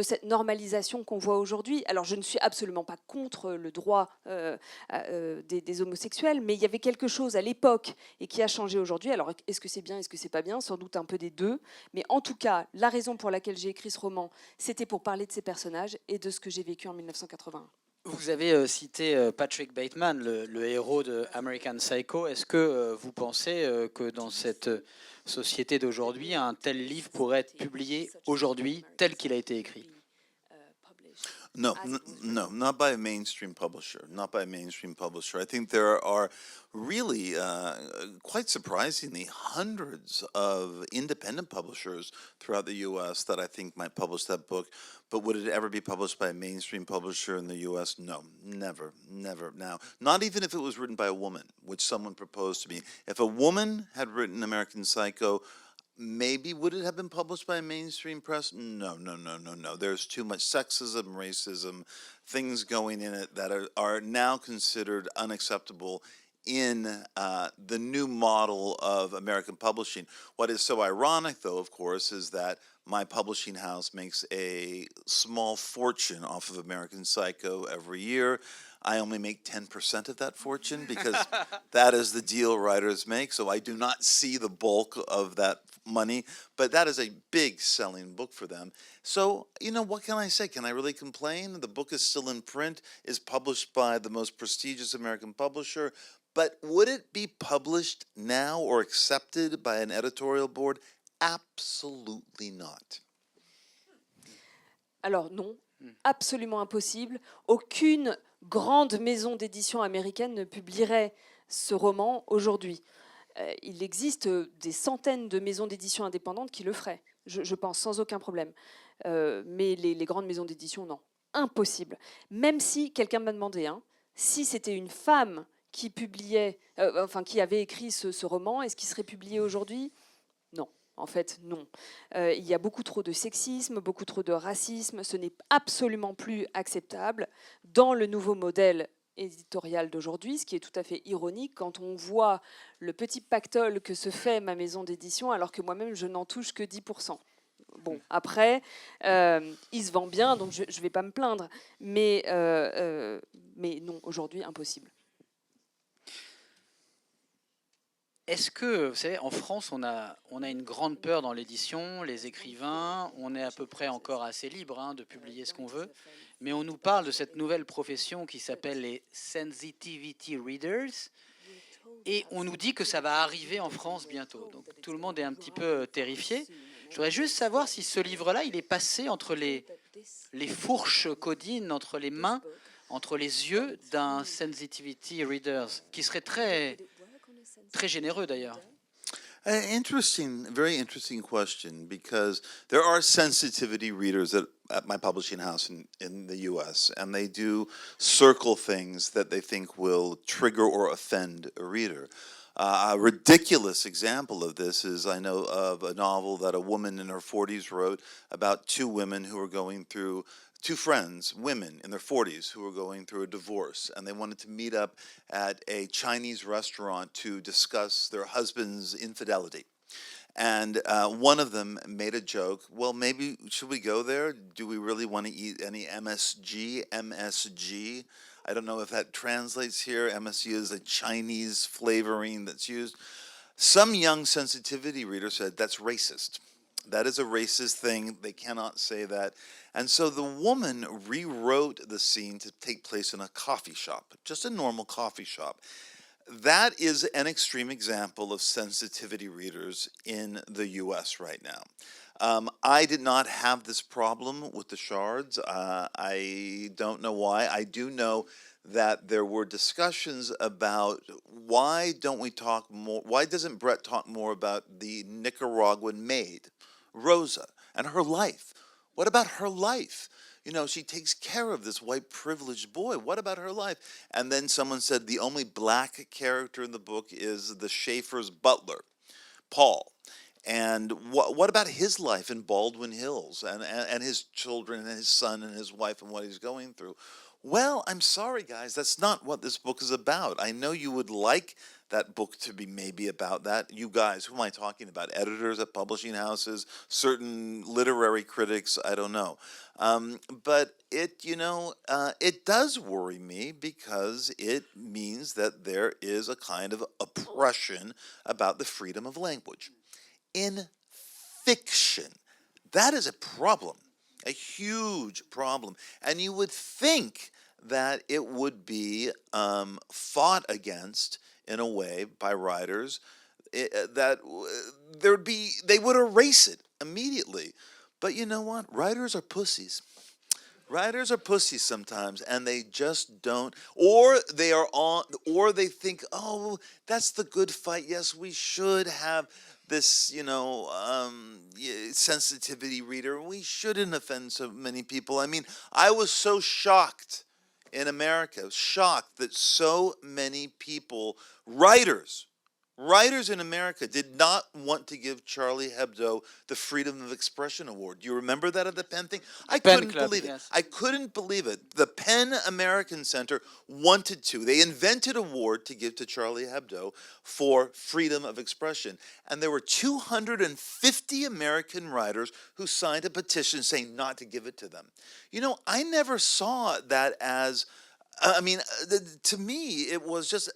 cette normalisation qu'on voit aujourd'hui. Alors je ne suis absolument pas contre le droit des homosexuels, mais il y avait quelque chose à l'époque et qui a changé aujourd'hui. Alors est-ce que c'est bien, est-ce que c'est pas bien? Sans doute un peu des deux, mais en tout cas, la raison pour laquelle j'ai écrit ce roman, c'était pour parler de ces personnages et de ce que j'ai vécu en 1981. Vous avez cité Patrick Bateman, le héros de American Psycho. Est-ce que vous pensez que dans cette société d'aujourd'hui, un tel livre pourrait être publié aujourd'hui tel qu'il a été écrit? No, not by a mainstream publisher. Not by a mainstream publisher. I think there are really, quite surprisingly, hundreds of independent publishers throughout the U.S. that I think might publish that book. But would it ever be published by a mainstream publisher in the U.S.? No, never, never. Now, not even if it was written by a woman, which someone proposed to me. If a woman had written American Psycho, maybe would it have been published by a mainstream press? No. There's too much sexism, racism, things going in it that are now considered unacceptable in the new model of American publishing. What is so ironic, though, of course, is that my publishing house makes a small fortune off of American Psycho every year. I only make 10% of that fortune because that is the deal writers make. So I do not see the bulk of that money, but that is a big selling book for them. So, what can I say? Can I really complain? The book is still in print, is published by the most prestigious American publisher. But would it be published now or accepted by an editorial board? Absolutely not. Alors non, absolument impossible. Aucune grande maison d'édition américaine ne publierait ce roman aujourd'hui. Il existe des centaines de maisons d'édition indépendantes qui le feraient, je pense, sans aucun problème. Mais les grandes maisons d'édition, non. Impossible. Même si quelqu'un m'a demandé, si c'était une femme qui publiait, qui avait écrit ce roman, est-ce qu'il serait publié aujourd'hui? Non. En fait, non. Il y a beaucoup trop de sexisme, beaucoup trop de racisme. Ce n'est absolument plus acceptable dans le nouveau modèle éditorial d'aujourd'hui, ce qui est tout à fait ironique quand on voit le petit pactole que se fait ma maison d'édition, alors que moi-même, je n'en touche que 10%. Bon, après, il se vend bien, donc je ne vais pas me plaindre. Mais non, aujourd'hui, impossible. Est-ce que, vous savez, en France, on a une grande peur dans l'édition, les écrivains, on est à peu près encore assez libre de publier ce qu'on veut, mais on nous parle de cette nouvelle profession qui s'appelle les sensitivity readers, et on nous dit que ça va arriver en France bientôt. Donc tout le monde est un petit peu terrifié. Je voudrais juste savoir si ce livre-là, il est passé entre les fourches codines, entre les mains, entre les yeux d'un sensitivity readers, qui serait très généreux d'ailleurs. Very interesting question, because there are sensitivity readers at my publishing house in the US, and they do circle things that they think will trigger or offend a reader. A ridiculous example of this is, I know of a novel that a woman in her 40s wrote about two women who were going through, two friends, women in their 40s, who were going through a divorce, and they wanted to meet up at a Chinese restaurant to discuss their husband's infidelity. And one of them made a joke, well, maybe, should we go there? Do we really want to eat any MSG? I don't know if that translates here. MSG is a Chinese flavoring that's used. Some young sensitivity reader said, that's racist. That is a racist thing. They cannot say that. And so the woman rewrote the scene to take place in a coffee shop, just a normal coffee shop. That is an extreme example of sensitivity readers in the US right now. I did not have this problem with the shards. I don't know why. I do know that there were discussions about why doesn't Bret talk more about the Nicaraguan maid, Rosa, and her life? What about her life? You know, she takes care of this white privileged boy. What about her life? And then someone said the only black character in the book is the Schaefer's butler, Paul. And what about his life in Baldwin Hills and his children and his son and his wife and what he's going through? Well, I'm sorry, guys, that's not what this book is about. I know you would like that book to be maybe about that. You guys, who am I talking about? Editors at publishing houses, certain literary critics, I don't know. But it does worry me, because it means that there is a kind of oppression about the freedom of language. In fiction, that is a problem, a huge problem. And you would think that it would be fought against in a way by writers, that they would erase it immediately. But you know what? Writers are pussies. Writers are pussies sometimes, and they just don't, or they think, oh, that's the good fight. Yes, we should have this, sensitivity reader. We shouldn't offend so many people. I mean, I was so shocked in America, shocked that so many people, writers in America, did not want to give Charlie Hebdo the Freedom of Expression Award. Do you remember that at the PEN thing? I couldn't believe it. Yes. I couldn't believe it. The PEN American Center wanted to. They invented an award to give to Charlie Hebdo for freedom of expression. And there were 250 American writers who signed a petition saying not to give it to them. You know, I never saw that as... to me, it was just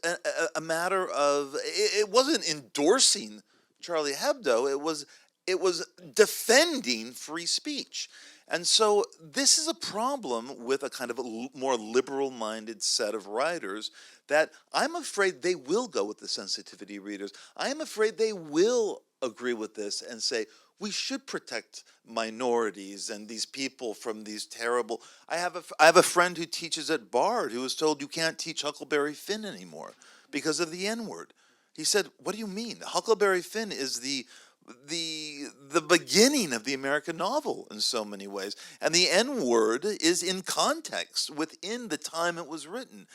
a matter of, it wasn't endorsing Charlie Hebdo, it was defending free speech. And so this is a problem with a kind of a more liberal-minded set of writers that I'm afraid they will go with the sensitivity readers. I am afraid they will agree with this and say, we should protect minorities and these people from these terrible... I have a friend who teaches at Bard who was told you can't teach Huckleberry Finn anymore because of the N-word. He said, what do you mean? Huckleberry Finn is the beginning of the American novel in so many ways. And the N-word is in context within the time it was written.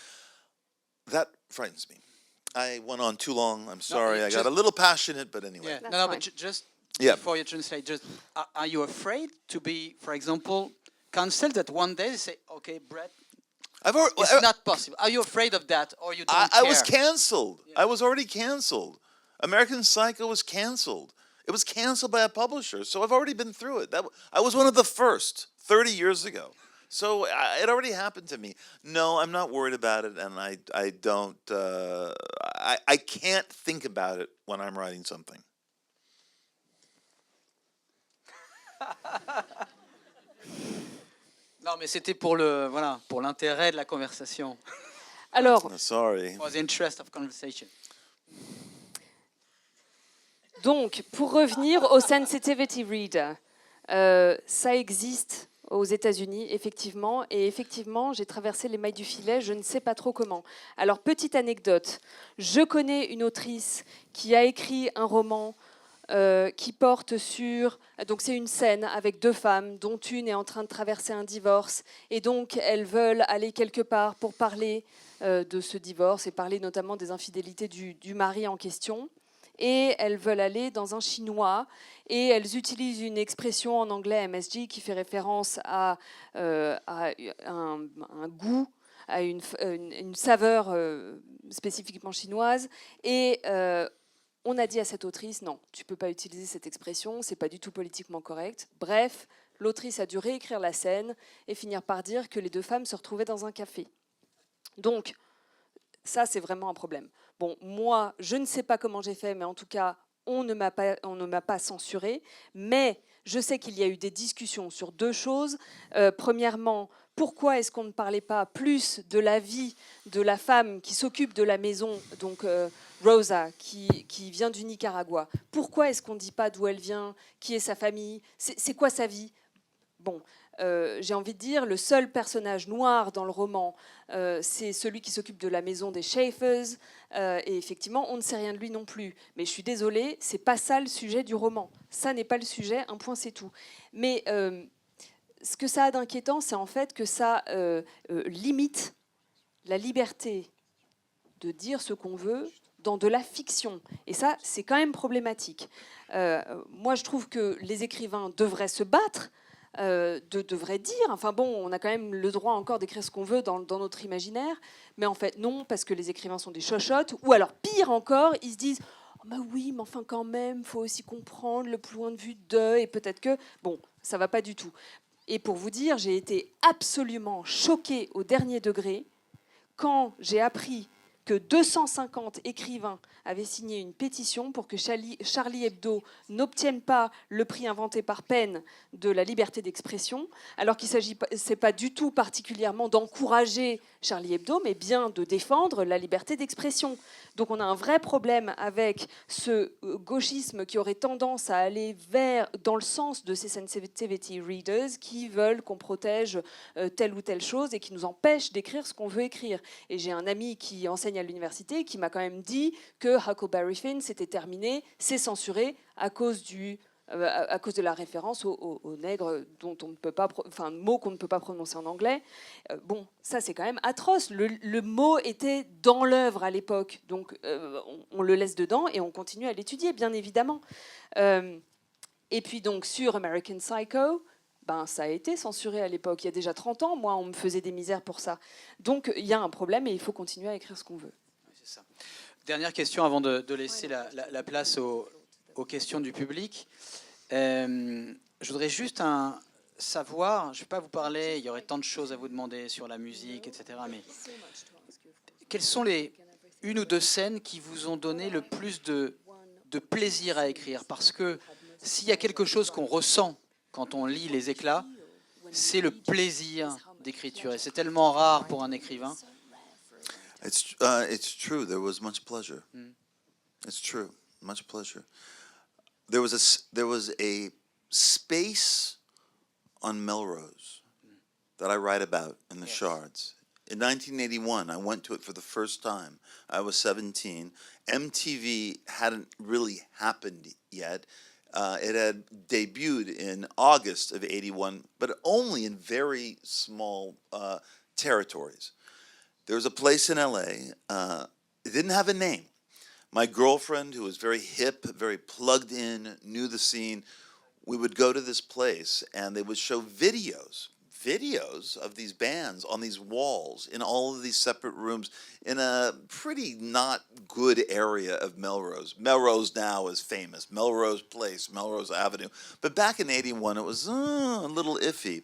That frightens me. I went on too long. I'm sorry. I got a little passionate, but anyway. Yeah. But just... Yeah. Before you translate, are you afraid to be, for example, cancelled that one day they say, okay, Bret, it's not possible? Are you afraid of that, or you don't care? I was canceled. Yeah. I was already canceled. American Psycho was canceled. It was canceled by a publisher, so I've already been through it. I was one of the first 30 years ago. So it already happened to me. No, I'm not worried about it, and I don't. I can't think about it when I'm writing something. Non, mais c'était pour pour l'intérêt de la conversation. Alors, Sorry. For the interest of conversation. donc, pour revenir au sensitivity reader, ça existe aux États-Unis, effectivement, et effectivement, j'ai traversé les mailles du filet, je ne sais pas trop comment. Alors, petite anecdote, je connais une autrice qui a écrit un roman qui porte sur... Donc c'est une scène avec deux femmes, dont une est en train de traverser un divorce, et donc elles veulent aller quelque part pour parler de ce divorce, et parler notamment des infidélités du mari en question. Et elles veulent aller dans un chinois, et elles utilisent une expression en anglais MSG qui fait référence à un goût, à une saveur spécifiquement chinoise, et on a dit à cette autrice, non, tu ne peux pas utiliser cette expression, c'est pas du tout politiquement correct. Bref, l'autrice a dû réécrire la scène et finir par dire que les deux femmes se retrouvaient dans un café. Donc, ça, c'est vraiment un problème. Bon, moi, je ne sais pas comment j'ai fait, mais en tout cas, on ne m'a pas censuré. Mais je sais qu'il y a eu des discussions sur deux choses. Premièrement, pourquoi est-ce qu'on ne parlait pas plus de la vie de la femme qui s'occupe de la maison, donc Rosa, qui vient du Nicaragua? Pourquoi est-ce qu'on ne dit pas d'où elle vient, qui est sa famille, c'est quoi sa vie? Bon, j'ai envie de dire, le seul personnage noir dans le roman, c'est celui qui s'occupe de la maison des Schaeffers, et effectivement, on ne sait rien de lui non plus. Mais je suis désolée, c'est pas ça le sujet du roman. Ça n'est pas le sujet, un point, c'est tout. Mais ce que ça a d'inquiétant, c'est en fait que ça limite la liberté de dire ce qu'on veut dans de la fiction. Et ça, c'est quand même problématique. Moi, je trouve que les écrivains devraient se battre, devraient dire, enfin bon, on a quand même le droit encore d'écrire ce qu'on veut dans notre imaginaire, mais en fait non, parce que les écrivains sont des chochottes, ou alors pire encore, ils se disent « Oh bah oui, mais enfin quand même, il faut aussi comprendre le point de vue d'eux, et peut-être que... » Bon, ça va pas du tout. Et pour vous dire, j'ai été absolument choquée au dernier degré quand j'ai appris que 250 écrivains avaient signé une pétition pour que Charlie Hebdo n'obtienne pas le prix inventé par Penn de la liberté d'expression, alors qu'il ne s'agit pas du tout particulièrement d'encourager Charlie Hebdo, mais bien de défendre la liberté d'expression. Donc on a un vrai problème avec ce gauchisme qui aurait tendance à aller dans le sens de ces sensitivity readers qui veulent qu'on protège telle ou telle chose et qui nous empêchent d'écrire ce qu'on veut écrire. Et j'ai un ami qui enseigne à l'université qui m'a quand même dit que Huckleberry Finn c'était terminé, c'est censuré à cause de la référence au nègre dont on ne peut pas, enfin mot qu'on ne peut pas prononcer en anglais. Bon, ça c'est quand même atroce. Le mot était dans l'œuvre à l'époque, donc on le laisse dedans et on continue à l'étudier, bien évidemment. Et puis donc sur American Psycho, ben, ça a été censuré à l'époque. Il y a déjà 30 ans, moi, on me faisait des misères pour ça. Donc il y a un problème et il faut continuer à écrire ce qu'on veut. C'est ça. Dernière question avant de laisser la place aux questions du public. Je voudrais juste savoir, je ne vais pas vous parler, il y aurait tant de choses à vous demander sur la musique, etc. Mais quelles sont les une ou deux scènes qui vous ont donné le plus de plaisir à écrire? Parce que s'il y a quelque chose qu'on ressent quand on lit les Éclats, c'est le plaisir d'écriture. Et c'est tellement rare pour un écrivain. It's true. There was much pleasure. It's true. Much pleasure. There was a space on Melrose that I write about in the Shards. In 1981, I went to it for the first time. I was 17. MTV hadn't really happened yet. It had debuted in August of 81, but only in very small territories. There was a place in LA. It didn't have a name. My girlfriend, who was very hip, very plugged in, knew the scene, we would go to this place and they would show videos of these bands on these walls in all of these separate rooms in a pretty not good area of Melrose. Melrose now is famous. Melrose Place, Melrose Avenue. But back in 81, it was a little iffy.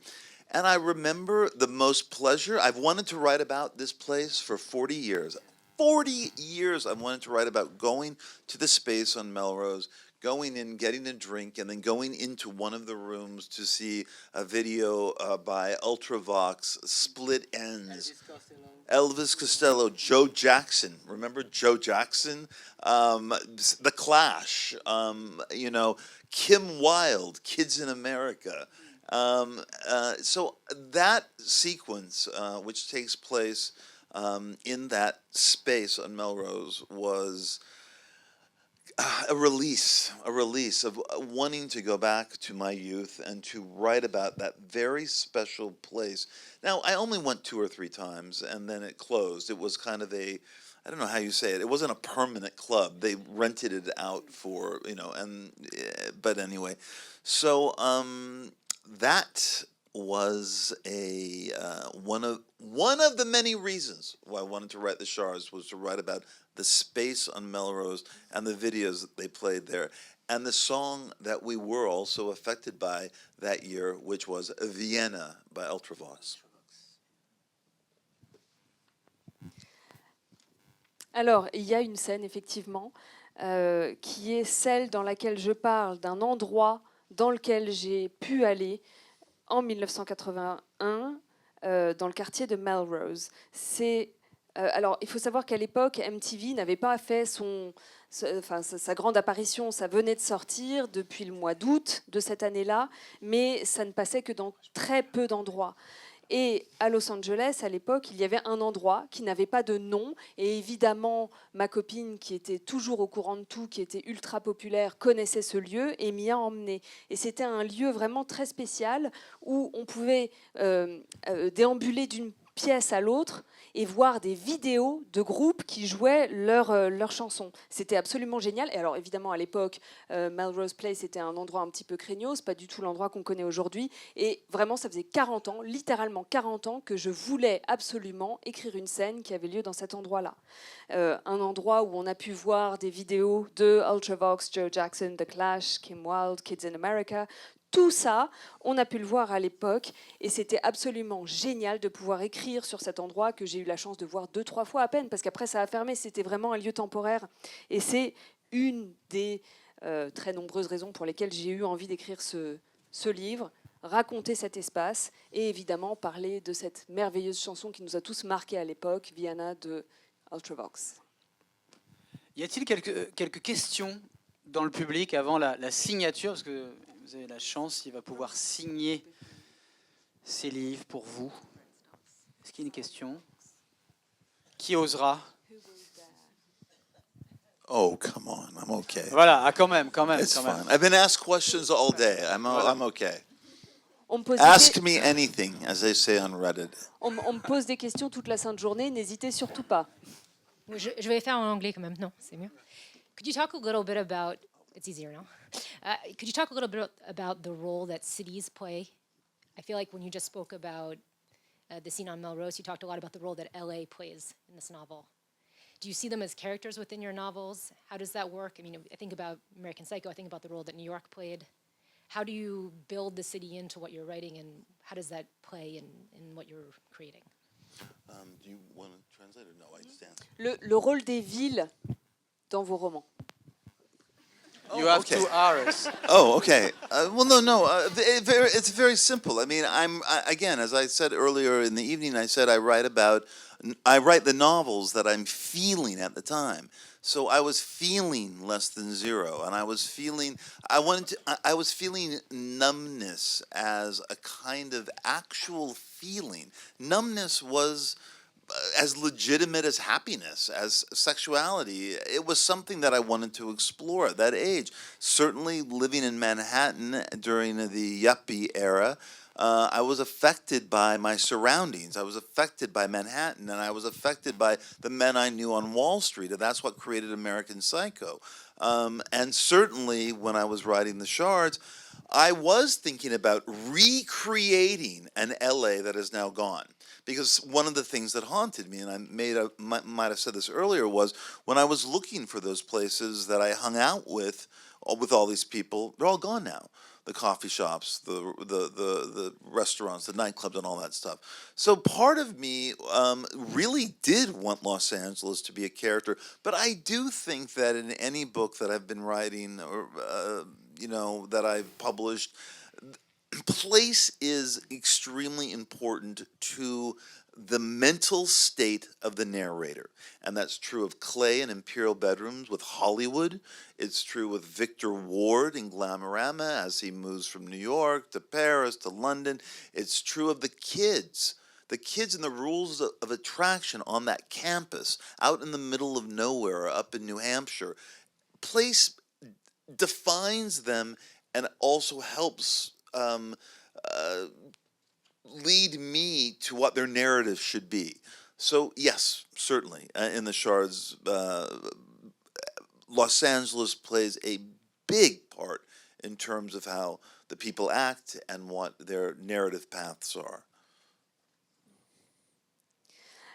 And I remember the most pleasure. I've wanted to write about this place for 40 years. 40 years I've wanted to write about going to the space on Melrose, going in, getting a drink, and then going into one of the rooms to see a video by Ultravox, Split Ends. Elvis Costello, Joe Jackson. Remember Joe Jackson? The Clash. Kim Wilde, Kids in America. So that sequence, which takes place in that space on Melrose, was a release of wanting to go back to my youth and to write about that very special place. Now, I only went 2 or 3 times, and then it closed. It was kind of I don't know how you say it. It wasn't a permanent club. They rented it out for, but anyway. So that was one of the many reasons why I wanted to write the Shards, was to write about the space on Melrose and the videos that they played there, and the song that we were also affected by that year, which was Vienna by Ultravox. Alors, il y a une scène, effectivement, qui est celle dans laquelle je parle d'un endroit dans lequel j'ai pu aller en 1981, dans le quartier de Melrose. Alors, il faut savoir qu'à l'époque, MTV n'avait pas fait sa grande apparition. Ça venait de sortir depuis le mois d'août de cette année-là, mais ça ne passait que dans très peu d'endroits. Et à Los Angeles, à l'époque, il y avait un endroit qui n'avait pas de nom. Et évidemment, ma copine, qui était toujours au courant de tout, qui était ultra populaire, connaissait ce lieu et m'y a emmenée. Et c'était un lieu vraiment très spécial où on pouvait déambuler d'une pièce à l'autre et voir des vidéos de groupes qui jouaient leurs chansons. C'était absolument génial. Et alors évidemment à l'époque, Melrose Place était un endroit un petit peu craignos, pas du tout l'endroit qu'on connaît aujourd'hui. Et vraiment ça faisait 40 ans, littéralement 40 ans, que je voulais absolument écrire une scène qui avait lieu dans cet endroit-là. Un endroit où on a pu voir des vidéos de Ultravox, Joe Jackson, The Clash, Kim Wilde, Kids in America. Tout ça, on a pu le voir à l'époque et c'était absolument génial de pouvoir écrire sur cet endroit que j'ai eu la chance de voir 2-3 fois à peine, parce qu'après ça a fermé, c'était vraiment un lieu temporaire. Et c'est une des très nombreuses raisons pour lesquelles j'ai eu envie d'écrire ce livre, raconter cet espace et évidemment parler de cette merveilleuse chanson qui nous a tous marqués à l'époque, Vienna de Ultravox. Y a-t-il quelques questions dans le public avant la signature, parce que vous avez la chance, il va pouvoir signer ses livres pour vous. Est-ce qu'il y a une question? Qui osera? Oh, come on, I'm okay. Voilà, quand même. It's fine. I've been asked questions all day. I'm okay. Ask me anything, as they say on Reddit. On me pose des questions toute la sainte journée, n'hésitez surtout pas. Je vais faire en anglais quand même, non, c'est mieux. Could you talk a little bit about, it's easier now. Could you talk a little bit about the role that cities play? I feel like when you just spoke about the scene on Melrose, you talked a lot about the role that LA plays in this novel. Do you see them as characters within your novels? How does that work? I mean, I think about American Psycho, I think about the role that New York played. How do you build the city into what you're writing, and how does that play in what you're creating? Do you want to translate or no? I just answered. Le rôle des villes dans vos romans. You have okay. 2 hours. Oh, okay. No. It's very simple. I mean, again, as I said earlier in the evening, I said I write the novels that I'm feeling at the time. So I was feeling Less Than Zero, and I was feeling numbness as a kind of actual feeling. Numbness was as legitimate as happiness, as sexuality. It was something that I wanted to explore at that age. Certainly living in Manhattan during the yuppie era, I was affected by my surroundings. I was affected by Manhattan, and I was affected by the men I knew on Wall Street, and that's what created American Psycho. And certainly when I was writing The Shards, I was thinking about recreating an LA that is now gone. Because one of the things that haunted me, and I might have said this earlier, was when I was looking for those places that I hung out with all these people, they're all gone now. the coffee shops, the restaurants, the nightclubs, and all that stuff. So part of me really did want Los Angeles to be a character, but I do think that in any book that I've been writing or that I've published, place is extremely important to the mental state of the narrator. And that's true of Clay in Imperial Bedrooms with Hollywood. It's true with Victor Ward in Glamorama as he moves from New York to Paris to London. It's true of the kids and the rules of attraction on that campus out in the middle of nowhere up in New Hampshire. Place defines them and also helps lead me to what their narrative should be. So yes, certainly, in the Shards, Los Angeles plays a big part in terms of how the people act and what their narrative paths are.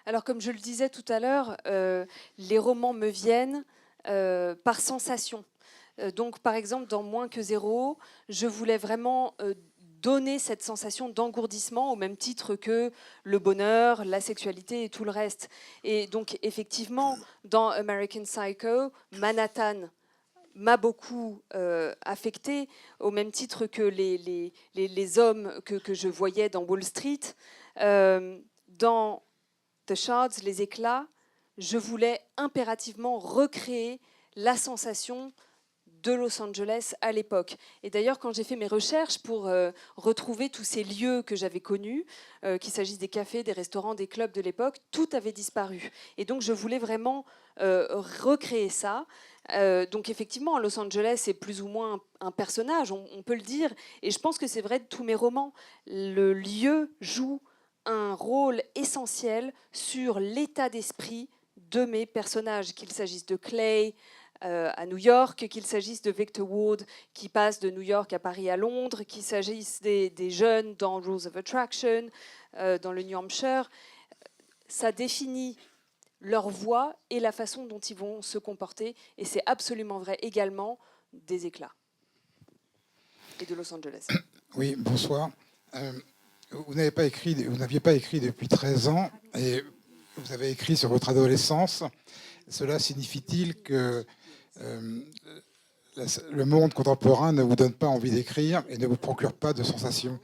Alors, comme je le disais tout à l'heure, les romans me viennent par sensation. Donc, par exemple, dans Moins que zéro, je voulais vraiment donner cette sensation d'engourdissement au même titre que le bonheur, la sexualité et tout le reste. Et donc, effectivement, dans American Psycho, Manhattan m'a beaucoup affectée, au même titre que les hommes que je voyais dans Wall Street. Dans The Shards, les éclats, je voulais impérativement recréer la sensation de Los Angeles à l'époque. Et d'ailleurs, quand j'ai fait mes recherches pour retrouver tous ces lieux que j'avais connus, qu'il s'agisse des cafés, des restaurants, des clubs de l'époque, tout avait disparu. Et donc, je voulais vraiment recréer ça. Donc, effectivement, Los Angeles est plus ou moins un personnage, on peut le dire. Et je pense que c'est vrai de tous mes romans. Le lieu joue un rôle essentiel sur l'état d'esprit de mes personnages, qu'il s'agisse de Clay à New York, qu'il s'agisse de Victor Ward qui passe de New York à Paris à Londres, qu'il s'agisse des jeunes dans Rules of Attraction, dans le New Hampshire. Ça définit leur voix et la façon dont ils vont se comporter. Et c'est absolument vrai également des éclats et de Los Angeles. Oui, bonsoir. Vous n'aviez pas écrit depuis 13 ans et vous avez écrit sur votre adolescence. Cela signifie-t-il que le monde contemporain ne vous donne pas envie d'écrire et ne vous procure pas de sensations?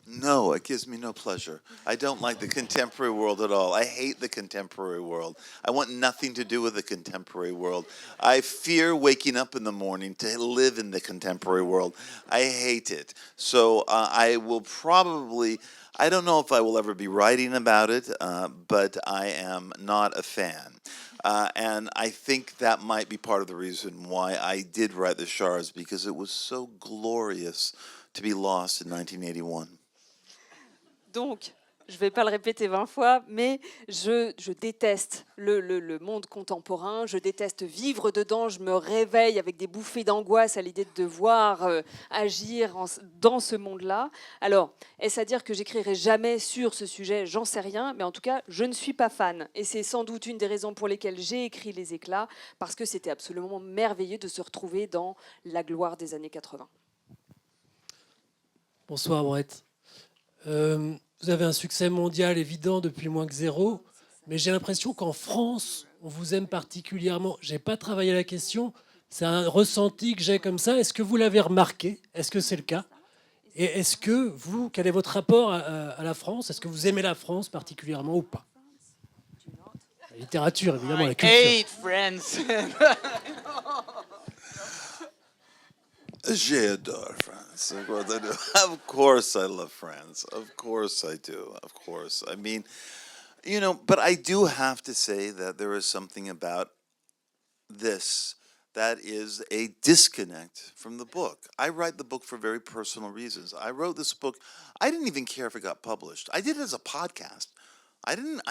No, it gives me no pleasure. I don't like the contemporary world at all. I hate the contemporary world. I want nothing to do with the contemporary world. I fear waking up in the morning to live in the contemporary world. I hate it. So I will probably, I don't know if I will ever be writing about it, but I am not a fan. And I think that might be part of the reason why I did write The Shards, because it was so glorious to be lost in 1981. Donc, je ne vais pas le répéter 20 fois, mais je déteste le monde contemporain, je déteste vivre dedans, je me réveille avec des bouffées d'angoisse à l'idée de devoir agir dans ce monde-là. Alors, est-ce à dire que j'écrirai jamais sur ce sujet? J'en sais rien, mais en tout cas, je ne suis pas fan. Et c'est sans doute une des raisons pour lesquelles j'ai écrit Les Éclats, parce que c'était absolument merveilleux de se retrouver dans la gloire des années 80. Bonsoir, Bret. Vous avez un succès mondial évident depuis Moins que zéro, mais j'ai l'impression qu'en France, on vous aime particulièrement. Je n'ai pas travaillé la question, c'est un ressenti que j'ai comme ça. Est-ce que vous l'avez remarqué? Est-ce que c'est le cas? Et est-ce que vous, quel est votre rapport à la France? Est-ce que vous aimez la France particulièrement ou pas? La littérature, évidemment, la culture. I hate France. J'adore France. Of course I love France. Of course I do. Of course. I mean, but I do have to say that there is something about this that is a disconnect from the book. I write the book for very personal reasons. I wrote this book. I didn't even care if it got published. I did it as a podcast. I didn't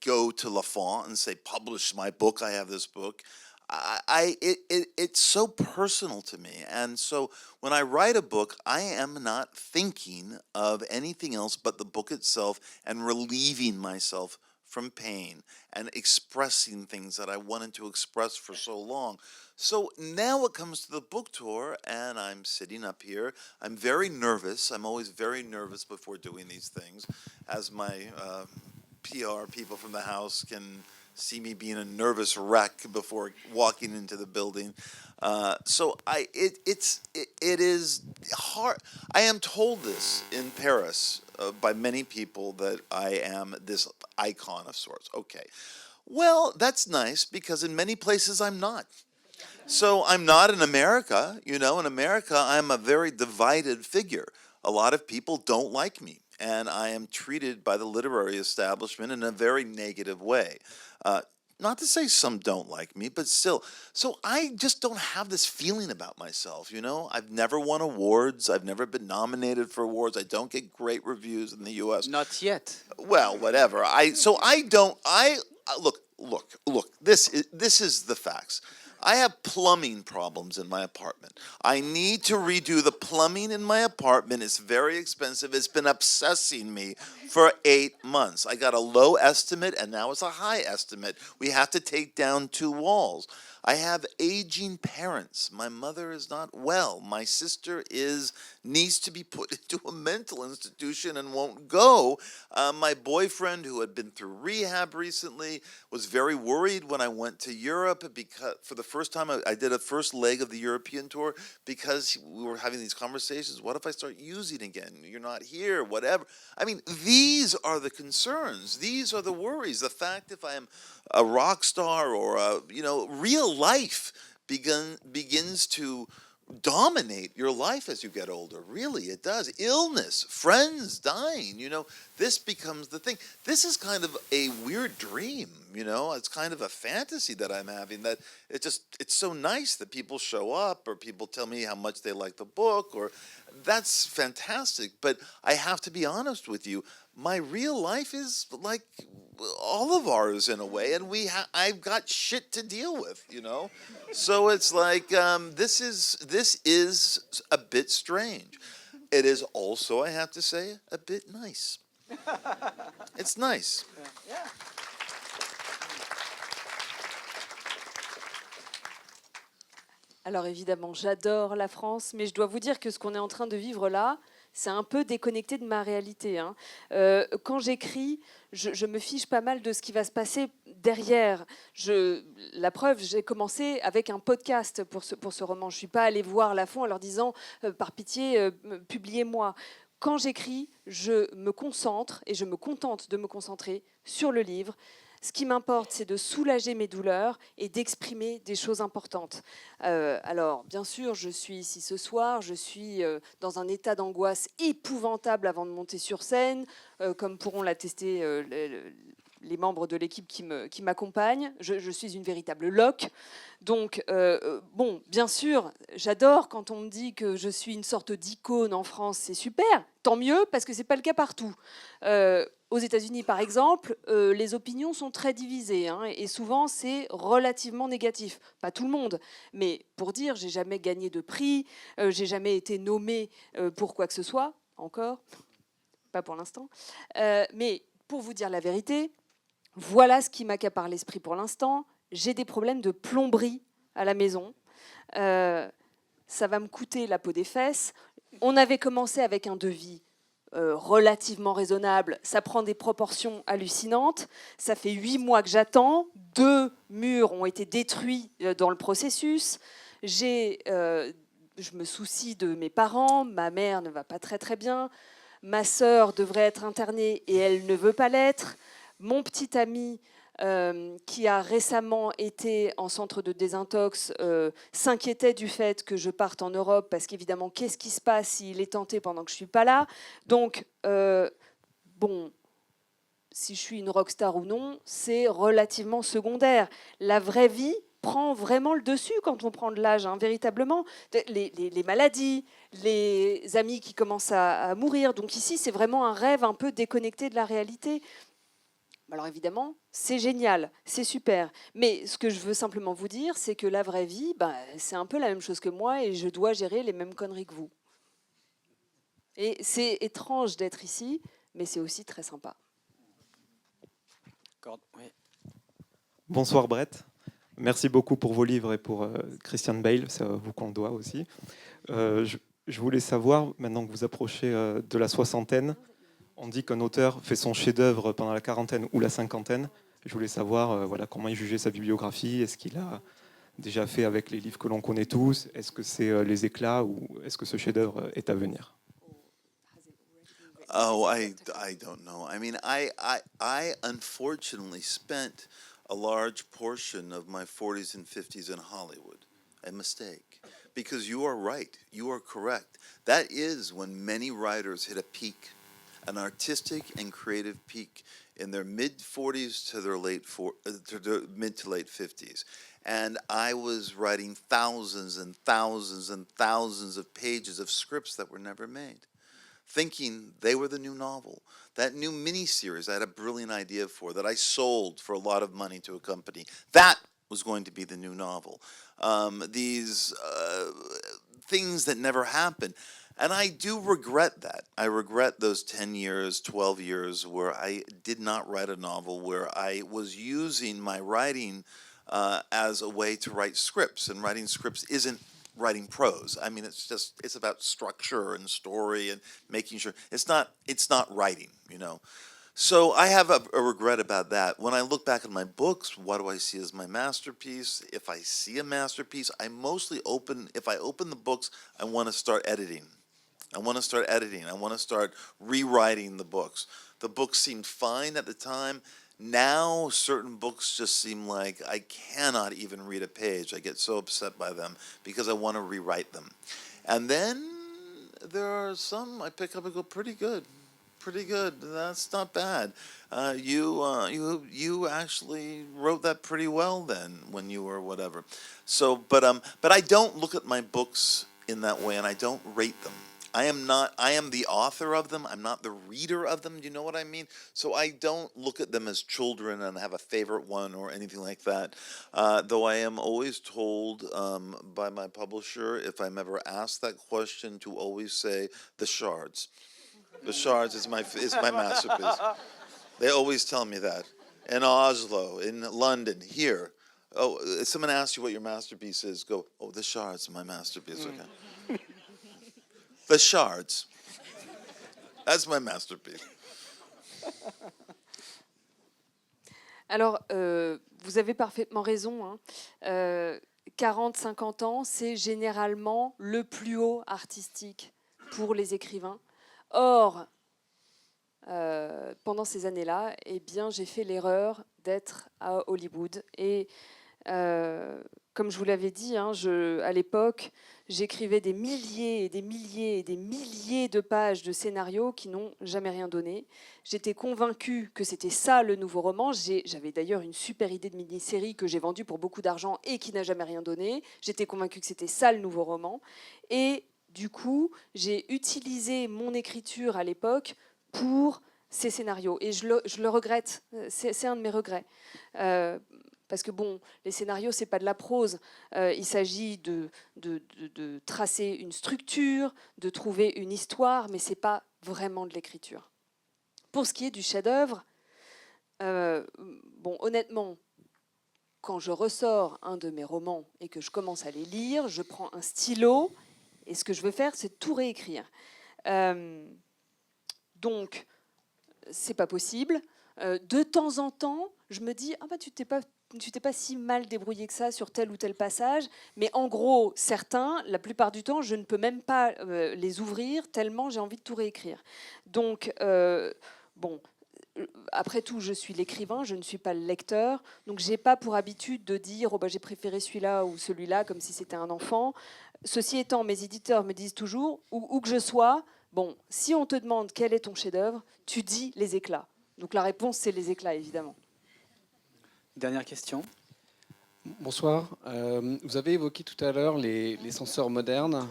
go to Lafont and say, publish my book. I have this book. It's so personal to me. And so when I write a book, I am not thinking of anything else but the book itself and relieving myself from pain and expressing things that I wanted to express for so long. So now it comes to the book tour, and I'm sitting up here. I'm very nervous. I'm always very nervous before doing these things, as my PR people from the house can see me being a nervous wreck before walking into the building. So it is hard. I am told this in Paris by many people that I am this icon of sorts. Okay, well, that's nice, because in many places I'm not. So I'm not in America. You know, in America I'm a very divided figure. A lot of people don't like me, and I am treated by the literary establishment in a very negative way. Not to say some don't like me, but still. So I just don't have this feeling about myself, you know? I've never won awards. I've never been nominated for awards. I don't get great reviews in the U.S. Not yet. Well, whatever. Look, this is the facts. I have plumbing problems in my apartment. I need to redo the plumbing in my apartment. It's very expensive. It's been obsessing me for 8 months. I got a low estimate, and now it's a high estimate. We have to take down 2 walls. I have aging parents. My mother is not well. My sister needs to be put into a mental institution and won't go. My boyfriend, who had been through rehab recently, was very worried when I went to Europe, because for the first time I did a first leg of the European tour, because we were having these conversations. What if I start using again? You're not here, whatever. I mean, these are the concerns. These are the worries. The fact if I am a rock star or real life begins to dominate your life as you get older. Really, it does. Illness, friends dying, this becomes the thing. This is kind of a weird dream, it's kind of a fantasy that I'm having, that it's so nice that people show up, or people tell me how much they like the book, or that's fantastic. But I have to be honest with you, my real life is like all of ours in a way, and I've got shit to deal with, So it's like this is a bit strange. It is also, I have to say, a bit nice. It's nice. Yeah. Alors évidemment, j'adore la France, mais je dois vous dire que ce qu'on est en train de vivre là, c'est un peu déconnecté de ma réalité. Quand j'écris, je me fiche pas mal de ce qui va se passer derrière. La preuve, j'ai commencé avec un podcast pour ce roman. Je ne suis pas allée voir Lafont en leur disant « par pitié, publiez-moi ». Quand j'écris, je me concentre et je me contente de me concentrer sur le livre. Ce qui m'importe, c'est de soulager mes douleurs et d'exprimer des choses importantes. Alors, bien sûr, je suis ici ce soir, je suis dans un état d'angoisse épouvantable avant de monter sur scène, comme pourront l'attester les membres de l'équipe qui m'accompagnent. Je suis une véritable loque. Donc, bien sûr, j'adore quand on me dit que je suis une sorte d'icône en France, c'est super, tant mieux, parce que ce n'est pas le cas partout. Aux États-Unis, par exemple, les opinions sont très divisées, et souvent, c'est relativement négatif. Pas tout le monde, mais pour dire, j'ai jamais gagné de prix, j'ai jamais été nommée pour quoi que ce soit, encore, pas pour l'instant. Mais pour vous dire la vérité, voilà ce qui m'accapare l'esprit pour l'instant. J'ai des problèmes de plomberie à la maison. Ça va me coûter la peau des fesses. On avait commencé avec un devis relativement raisonnable. Ça prend des proportions hallucinantes. Ça fait 8 mois que j'attends. 2 murs ont été détruits dans le processus. Je me soucie de mes parents. Ma mère ne va pas très très bien. Ma sœur devrait être internée et elle ne veut pas l'être. Mon petit ami qui a récemment été en centre de désintox s'inquiétait du fait que je parte en Europe, parce qu'évidemment, qu'est-ce qui se passe s'il est tenté pendant que je ne suis pas là? Donc, si je suis une rockstar ou non, c'est relativement secondaire. La vraie vie prend vraiment le dessus quand on prend de l'âge, véritablement. Les maladies, les amis qui commencent à mourir. Donc ici, c'est vraiment un rêve un peu déconnecté de la réalité. Alors évidemment, c'est génial, c'est super. Mais ce que je veux simplement vous dire, c'est que la vraie vie, c'est un peu la même chose que moi et je dois gérer les mêmes conneries que vous. Et c'est étrange d'être ici, mais c'est aussi très sympa. D'accord. Oui. Bonsoir Bret. Merci beaucoup pour vos livres et pour Christian Bale, c'est à vous qu'on le doit aussi. Je voulais savoir, maintenant que vous approchez de la soixantaine, on dit qu'un auteur fait son chef-d'œuvre pendant la quarantaine ou la cinquantaine. Je voulais savoir voilà, comment il jugeait sa bibliographie. Est-ce qu'il a déjà fait avec les livres que l'on connaît tous? Est-ce que c'est les Éclats ou est-ce que ce chef-d'œuvre est à venir? Oh, I don't know. I mean, I unfortunately spent a large portion of my 40s and 50s in Hollywood. A mistake. Because you are right. You are correct. That is when many writers hit a peak, an artistic and creative peak in their mid 40s to their mid to late 50s. And I was writing thousands and thousands and thousands of pages of scripts that were never made, thinking they were the new novel. That new miniseries I had a brilliant idea for, that I sold for a lot of money to a company, that was going to be the new novel. These things that never happened. And I do regret that. I regret those 10 years, 12 years where I did not write a novel, where I was using my writing as a way to write scripts. And writing scripts isn't writing prose. I mean, it's about structure and story and making sure it's not writing, you know. So I have a regret about that. When I look back at my books, what do I see as my masterpiece? If I see a masterpiece, I mostly if I open the books, I want to start editing. I want to start rewriting the books. The books seemed fine at the time. Now, certain books just seem like I cannot even read a page. I get so upset by them because I want to rewrite them. And then there are some I pick up and go, pretty good. That's not bad. You actually wrote that pretty well then when you were whatever. So, but I don't look at my books in that way, and I don't rate them. I am the author of them. I'm not the reader of them. Do you know what I mean? So I don't look at them as children and have a favorite one or anything like that. Though I am always told by my publisher, if I'm ever asked that question, to always say the shards. The Shards is my masterpiece. They always tell me that. In Oslo, in London, here. Oh, if someone asks you what your masterpiece is, go, oh, The Shards is my masterpiece. Okay. The Shards. That's my masterpiece. Alors, vous avez parfaitement raison. Hein. 40-50 ans, c'est généralement le plus haut artistique pour les écrivains. Or, pendant ces années-là, eh bien, j'ai fait l'erreur d'être à Hollywood. Et comme je vous l'avais dit, hein, à l'époque, j'écrivais des milliers et des milliers et des milliers de pages de scénarios qui n'ont jamais rien donné. J'étais convaincue que c'était ça le nouveau roman. J'avais d'ailleurs une super idée de mini-série que j'ai vendue pour beaucoup d'argent et qui n'a jamais rien donné. J'étais convaincue que c'était ça le nouveau roman. Et du coup, j'ai utilisé mon écriture à l'époque pour ces scénarios. Et je le regrette. C'est un de mes regrets. Parce que bon, les scénarios, c'est pas de la prose. Il s'agit de tracer une structure, de trouver une histoire, mais c'est pas vraiment de l'écriture. Pour ce qui est du chef-d'œuvre, bon, honnêtement, quand je ressors un de mes romans et que je commence à les lire, je prends un stylo et ce que je veux faire, c'est tout réécrire. Donc, c'est pas possible. De temps en temps, je me dis, ah bah tu t'es pas si mal débrouillé que ça sur tel ou tel passage, mais en gros, certains, la plupart du temps, je ne peux même pas les ouvrir tellement j'ai envie de tout réécrire. Donc, bon, après tout, je suis l'écrivain, je ne suis pas le lecteur, donc j'ai pas pour habitude de dire oh bah, j'ai préféré celui-là ou celui-là comme si c'était un enfant. Ceci étant, mes éditeurs me disent toujours, où que je sois, bon, si on te demande quel est ton chef-d'œuvre, tu dis Les Éclats. Donc la réponse, c'est Les Éclats, évidemment. Dernière question. Bonsoir. Vous avez évoqué tout à l'heure les censeurs modernes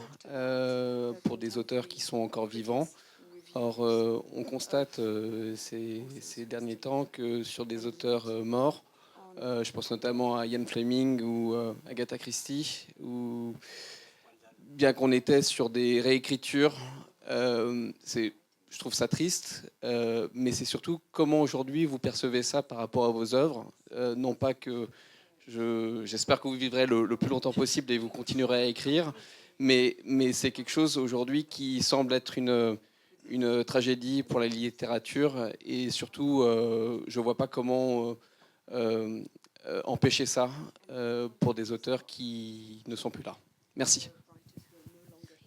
pour des auteurs qui sont encore vivants. Or, on constate ces derniers temps que sur des auteurs morts, je pense notamment à Ian Fleming ou Agatha Christie, où bien qu'on était sur des réécritures, je je trouve ça triste, mais c'est surtout comment aujourd'hui vous percevez ça par rapport à vos œuvres. Non pas que j'espère que vous vivrez le plus longtemps possible et vous continuerez à écrire, mais c'est quelque chose aujourd'hui qui semble être une tragédie pour la littérature, et surtout, je ne vois pas comment empêcher ça pour des auteurs qui ne sont plus là. Merci.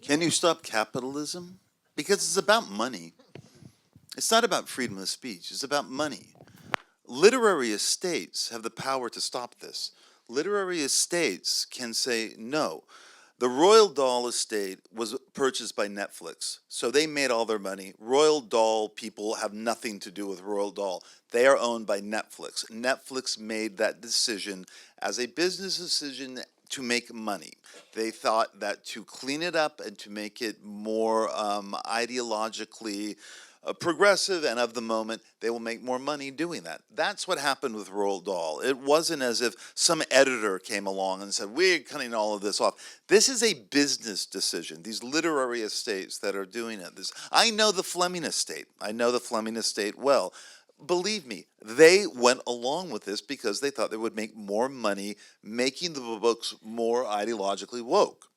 Can you stop capitalism? Because it's about money. It's not about freedom of speech. It's about money. Literary estates have the power to stop this. Literary estates can say no. The Roald Dahl estate was purchased by Netflix, so they made all their money. Roald Dahl people have nothing to do with Roald Dahl. They are owned by Netflix. Netflix made that decision as a business decision to make money. They thought that to clean it up and to make it more ideologically progressive and of the moment, they will make more money doing that. That's what happened with Roald Dahl. It wasn't as if some editor came along and said, we're cutting all of this off. This is a business decision. These literary estates that are doing it. I know the Fleming estate. I know the Fleming estate well. Believe me, they went along with this because they thought they would make more money making the books more ideologically woke.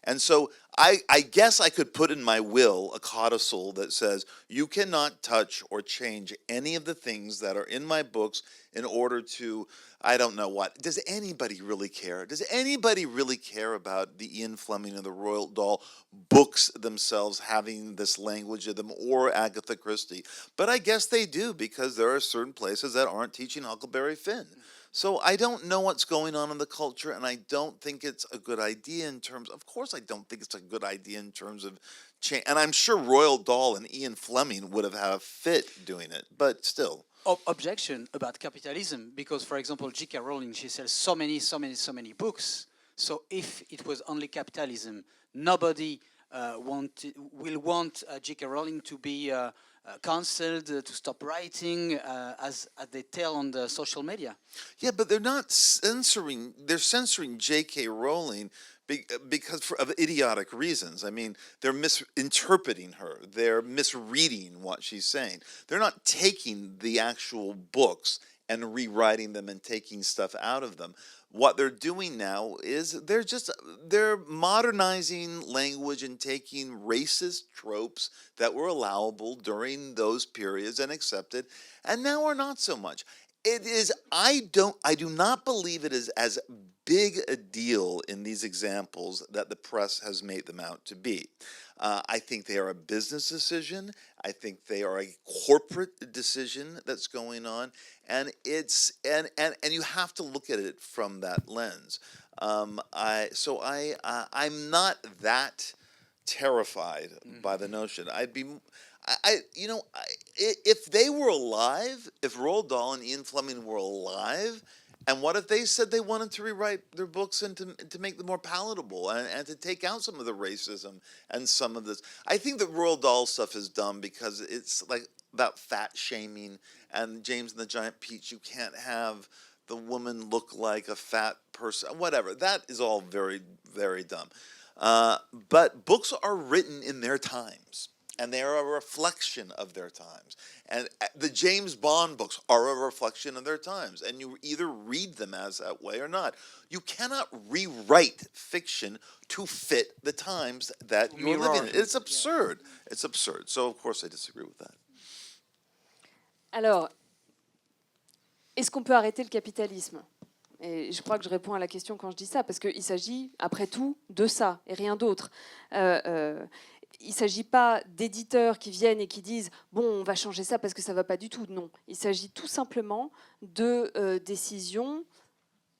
And so I guess I could put in my will a codicil that says you cannot touch or change any of the things that are in my books in order to, I don't know what. Does anybody really care? Does anybody really care about the Ian Fleming and the Roald Dahl books themselves having this language of them, or Agatha Christie? But I guess they do, because there are certain places that aren't teaching Huckleberry Finn. So I don't know what's going on in the culture, and I don't think it's a good idea in terms, of course I don't think it's a good idea in terms of change. And I'm sure Roald Dahl and Ian Fleming would have had a fit doing it, but still. Objection about capitalism, because, for example, J.K. Rowling, she sells so many books. So if it was only capitalism, nobody will want J.K. Rowling to be cancelled, to stop writing, as they tell on the social media. Yeah, but they're not censoring. They're censoring J.K. Rowling because of idiotic reasons. I mean, they're misinterpreting her. They're misreading what she's saying. They're not taking the actual books and rewriting them and taking stuff out of them. What they're doing now is they're modernizing language and taking racist tropes that were allowable during those periods and accepted, and now are not so much. It is, I do not believe it is as big a deal in these examples that the press has made them out to be. I think they are a business decision. I think they are a corporate decision that's going on, and it's and you have to look at it from that lens. I'm not that terrified by the notion. I'd be. If they were alive, if Roald Dahl and Ian Fleming were alive, and what if they said they wanted to rewrite their books and to make them more palatable and to take out some of the racism and some of this? I think the Roald Dahl stuff is dumb because it's like about fat shaming and James and the Giant Peach. You can't have the woman look like a fat person, whatever. That is all very, very dumb. But books are written in their times. And they are a reflection of their times. And the James Bond books are a reflection of their times. And you either read them as that way or not. You cannot rewrite fiction to fit the times that you're living in. It's absurd. It's absurd. So, of course, I disagree with that. Alors, est-ce qu'on peut arrêter le capitalisme ? Et je crois que je réponds à la question quand je dis ça, parce qu'il s'agit, après tout, de ça, et rien d'autre. Il ne s'agit pas d'éditeurs qui viennent et qui disent « bon, on va changer ça parce que ça ne va pas du tout ». Non, il s'agit tout simplement de décisions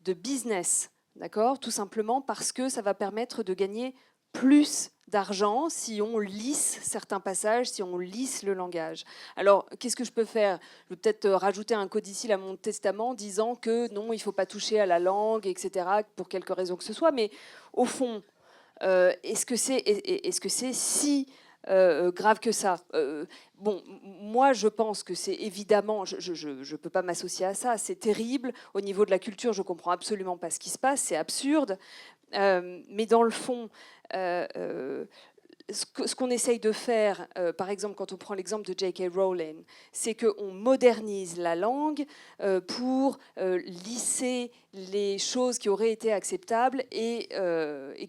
de business, d'accord ? Tout simplement parce que ça va permettre de gagner plus d'argent si on lisse certains passages, si on lisse le langage. Alors, qu'est-ce que je peux faire ? Je peux peut-être rajouter un codicile à mon testament disant que non, il ne faut pas toucher à la langue, etc., pour quelque raison que ce soit, mais au fond... Est-ce que c'est si grave que ça ? Bon, moi, je pense que c'est évidemment... Je ne peux pas m'associer à ça. C'est terrible. Au niveau de la culture, je ne comprends absolument pas ce qui se passe. C'est absurde. Mais dans le fond, ce qu'on essaye de faire, par exemple, quand on prend l'exemple de J.K. Rowling, c'est qu'on modernise la langue pour lisser les choses qui auraient été acceptables et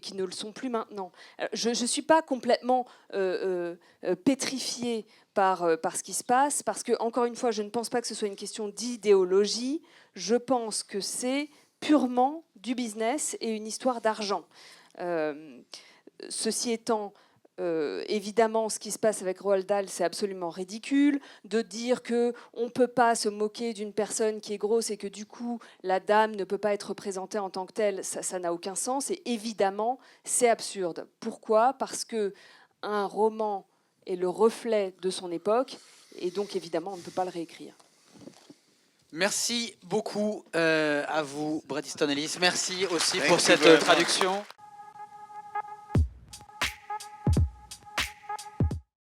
qui ne le sont plus maintenant. Alors, je ne suis pas complètement pétrifiée par ce qui se passe, parce que, encore une fois, je ne pense pas que ce soit une question d'idéologie. Je pense que c'est purement du business et une histoire d'argent. Ceci étant, évidemment, ce qui se passe avec Roald Dahl, c'est absolument ridicule. De dire qu'on ne peut pas se moquer d'une personne qui est grosse et que du coup, la dame ne peut pas être représentée en tant que telle, ça n'a aucun sens. Et évidemment, c'est absurde. Pourquoi ? Parce qu'un roman est le reflet de son époque et donc, évidemment, on ne peut pas le réécrire. Merci beaucoup à vous, Bret Easton Ellis. Merci aussi Thank pour you cette very much. traduction.